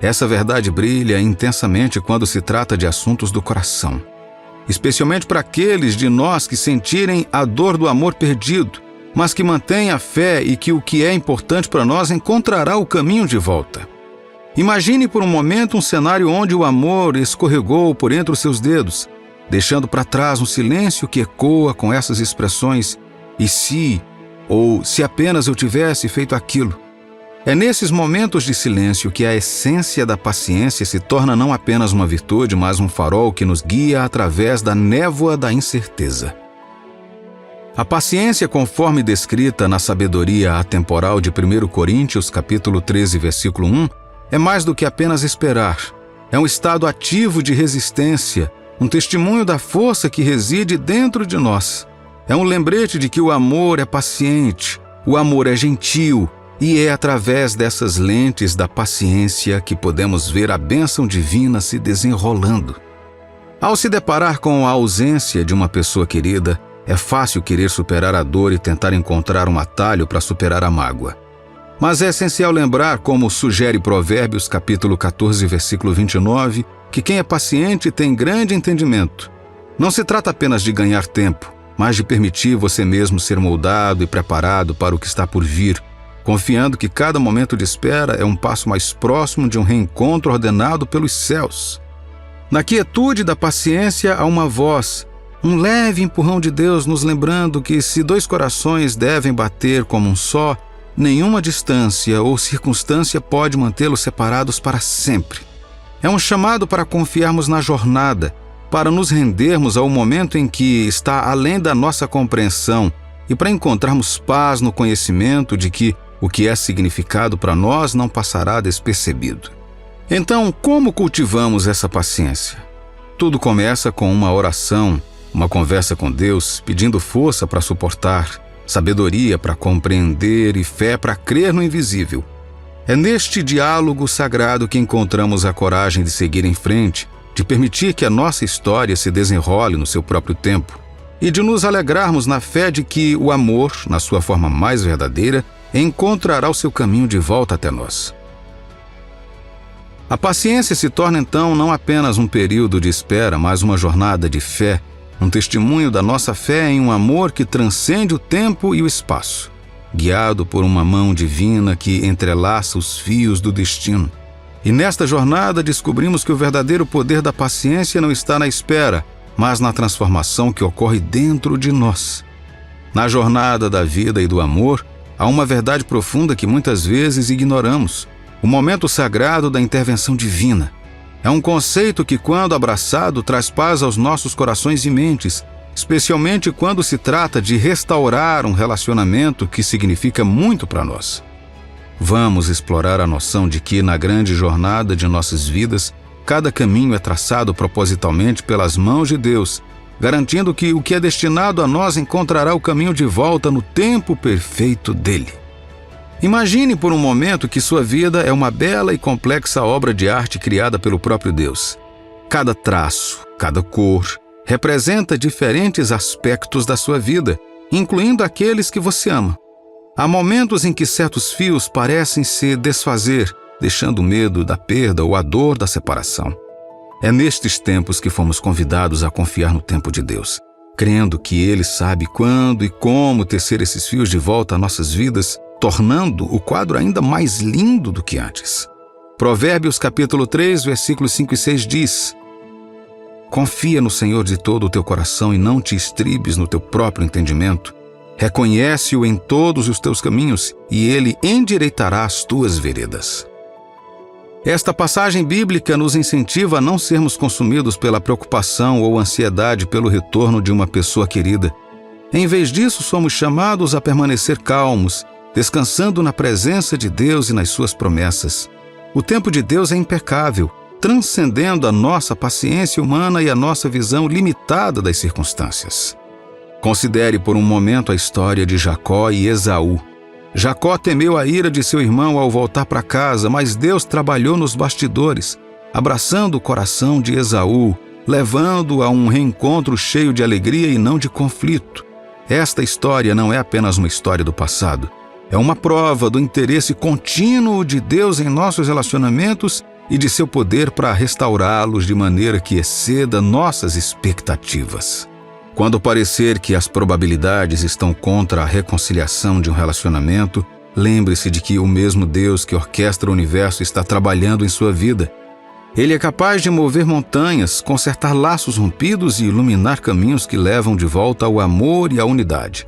Essa verdade brilha intensamente quando se trata de assuntos do coração, especialmente para aqueles de nós que sentirem a dor do amor perdido, mas que mantêm a fé e que o que é importante para nós encontrará o caminho de volta. Imagine por um momento um cenário onde o amor escorregou por entre os seus dedos, deixando para trás um silêncio que ecoa com essas expressões: "E se", ou "se apenas eu tivesse feito aquilo". É nesses momentos de silêncio que a essência da paciência se torna não apenas uma virtude, mas um farol que nos guia através da névoa da incerteza. A paciência, conforme descrita na sabedoria atemporal de 1 Coríntios, capítulo 13, versículo 1, é mais do que apenas esperar. É um estado ativo de resistência, um testemunho da força que reside dentro de nós. É um lembrete de que o amor é paciente, o amor é gentil, e é através dessas lentes da paciência que podemos ver a bênção divina se desenrolando. Ao se deparar com a ausência de uma pessoa querida, é fácil querer superar a dor e tentar encontrar um atalho para superar a mágoa. Mas é essencial lembrar, como sugere Provérbios capítulo 14, versículo 29, que quem é paciente tem grande entendimento. Não se trata apenas de ganhar tempo, mas de permitir você mesmo ser moldado e preparado para o que está por vir, confiando que cada momento de espera é um passo mais próximo de um reencontro ordenado pelos céus. Na quietude da paciência há uma voz, um leve empurrão de Deus nos lembrando que se dois corações devem bater como um só, nenhuma distância ou circunstância pode mantê-los separados para sempre. É um chamado para confiarmos na jornada, para nos rendermos ao momento em que está além da nossa compreensão e para encontrarmos paz no conhecimento de que o que é significado para nós não passará despercebido. Então, como cultivamos essa paciência? Tudo começa com uma oração, uma conversa com Deus, pedindo força para suportar, sabedoria para compreender e fé para crer no invisível. É neste diálogo sagrado que encontramos a coragem de seguir em frente, de permitir que a nossa história se desenrole no seu próprio tempo e de nos alegrarmos na fé de que o amor, na sua forma mais verdadeira, encontrará o seu caminho de volta até nós. A paciência se torna então não apenas um período de espera, mas uma jornada de fé, um testemunho da nossa fé em um amor que transcende o tempo e o espaço, guiado por uma mão divina que entrelaça os fios do destino. E nesta jornada descobrimos que o verdadeiro poder da paciência não está na espera, mas na transformação que ocorre dentro de nós. Na jornada da vida e do amor, há uma verdade profunda que muitas vezes ignoramos, o momento sagrado da intervenção divina. É um conceito que, quando abraçado, traz paz aos nossos corações e mentes, especialmente quando se trata de restaurar um relacionamento que significa muito para nós. Vamos explorar a noção de que, na grande jornada de nossas vidas, cada caminho é traçado propositalmente pelas mãos de Deus, garantindo que o que é destinado a nós encontrará o caminho de volta no tempo perfeito dele. Imagine por um momento que sua vida é uma bela e complexa obra de arte criada pelo próprio Deus. Cada traço, cada cor, representa diferentes aspectos da sua vida, incluindo aqueles que você ama. Há momentos em que certos fios parecem se desfazer, deixando o medo da perda ou a dor da separação. É nestes tempos que fomos convidados a confiar no tempo de Deus, crendo que Ele sabe quando e como tecer esses fios de volta a nossas vidas, tornando o quadro ainda mais lindo do que antes. Provérbios capítulo 3, versículos 5 e 6 diz: Confia no Senhor de todo o teu coração e não te estribes no teu próprio entendimento. Reconhece-o em todos os teus caminhos e Ele endireitará as tuas veredas. Esta passagem bíblica nos incentiva a não sermos consumidos pela preocupação ou ansiedade pelo retorno de uma pessoa querida. Em vez disso, somos chamados a permanecer calmos, descansando na presença de Deus e nas suas promessas. O tempo de Deus é impecável, transcendendo a nossa paciência humana e a nossa visão limitada das circunstâncias. Considere por um momento a história de Jacó e Esaú. Jacó temeu a ira de seu irmão ao voltar para casa, mas Deus trabalhou nos bastidores, abraçando o coração de Esaú, levando-o a um reencontro cheio de alegria e não de conflito. Esta história não é apenas uma história do passado, é uma prova do interesse contínuo de Deus em nossos relacionamentos e de seu poder para restaurá-los de maneira que exceda nossas expectativas. Quando parecer que as probabilidades estão contra a reconciliação de um relacionamento, lembre-se de que o mesmo Deus que orquestra o universo está trabalhando em sua vida. Ele é capaz de mover montanhas, consertar laços rompidos e iluminar caminhos que levam de volta ao amor e à unidade.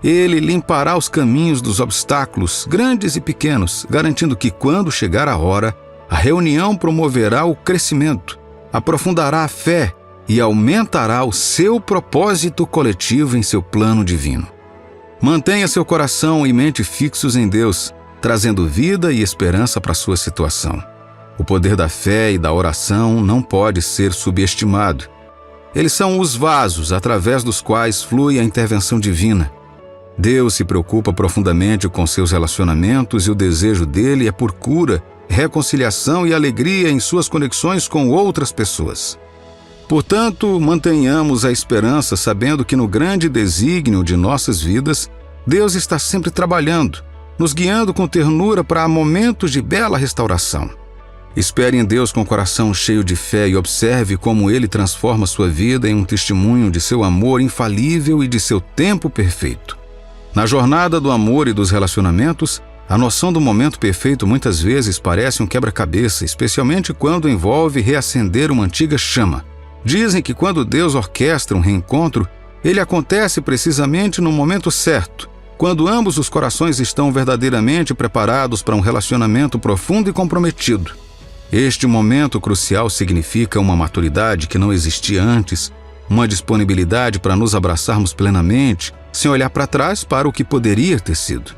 Ele limpará os caminhos dos obstáculos, grandes e pequenos, garantindo que, quando chegar a hora, a reunião promoverá o crescimento, aprofundará a fé e aumentará o seu propósito coletivo em seu plano divino. Mantenha seu coração e mente fixos em Deus, trazendo vida e esperança para sua situação. O poder da fé e da oração não pode ser subestimado. Eles são os vasos através dos quais flui a intervenção divina. Deus se preocupa profundamente com seus relacionamentos e o desejo dele é por cura, reconciliação e alegria em suas conexões com outras pessoas. Portanto, mantenhamos a esperança sabendo que no grande desígnio de nossas vidas, Deus está sempre trabalhando, nos guiando com ternura para momentos de bela restauração. Espere em Deus com o coração cheio de fé e observe como Ele transforma sua vida em um testemunho de seu amor infalível e de seu tempo perfeito. Na jornada do amor e dos relacionamentos, a noção do momento perfeito muitas vezes parece um quebra-cabeça, especialmente quando envolve reacender uma antiga chama. Dizem que quando Deus orquestra um reencontro, ele acontece precisamente no momento certo, quando ambos os corações estão verdadeiramente preparados para um relacionamento profundo e comprometido. Este momento crucial significa uma maturidade que não existia antes, uma disponibilidade para nos abraçarmos plenamente, sem olhar para trás para o que poderia ter sido.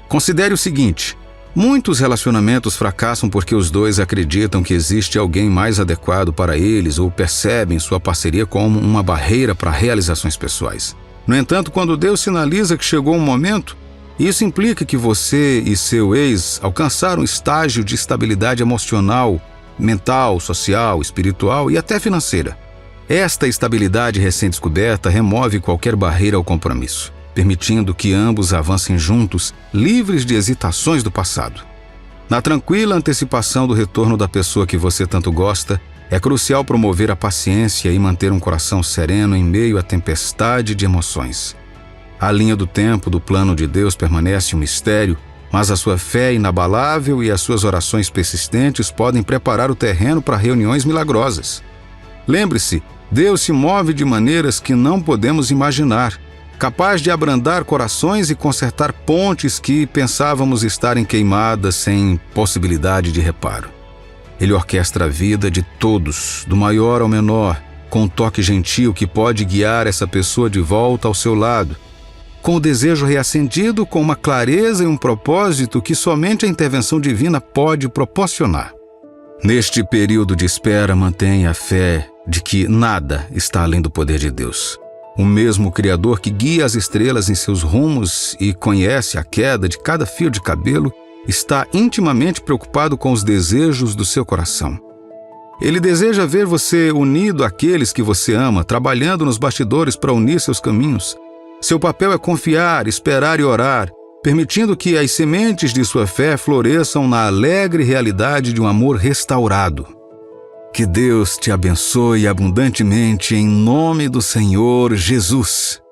Considere o seguinte: muitos relacionamentos fracassam porque os dois acreditam que existe alguém mais adequado para eles ou percebem sua parceria como uma barreira para realizações pessoais. No entanto, quando Deus sinaliza que chegou um momento, isso implica que você e seu ex alcançaram um estágio de estabilidade emocional, mental, social, espiritual e até financeira. Esta estabilidade recém-descoberta remove qualquer barreira ao compromisso, permitindo que ambos avancem juntos, livres de hesitações do passado. Na tranquila antecipação do retorno da pessoa que você tanto gosta, é crucial promover a paciência e manter um coração sereno em meio à tempestade de emoções. A linha do tempo do plano de Deus permanece um mistério, mas a sua fé é inabalável e as suas orações persistentes podem preparar o terreno para reuniões milagrosas. Lembre-se, Deus se move de maneiras que não podemos imaginar, capaz de abrandar corações e consertar pontes que pensávamos estarem queimadas sem possibilidade de reparo. Ele orquestra a vida de todos, do maior ao menor, com um toque gentil que pode guiar essa pessoa de volta ao seu lado, com o desejo reacendido, com uma clareza e um propósito que somente a intervenção divina pode proporcionar. Neste período de espera, mantenha a fé de que nada está além do poder de Deus. O mesmo Criador que guia as estrelas em seus rumos e conhece a queda de cada fio de cabelo, está intimamente preocupado com os desejos do seu coração. Ele deseja ver você unido àqueles que você ama, trabalhando nos bastidores para unir seus caminhos. Seu papel é confiar, esperar e orar, permitindo que as sementes de sua fé floresçam na alegre realidade de um amor restaurado. Que Deus te abençoe abundantemente em nome do Senhor Jesus.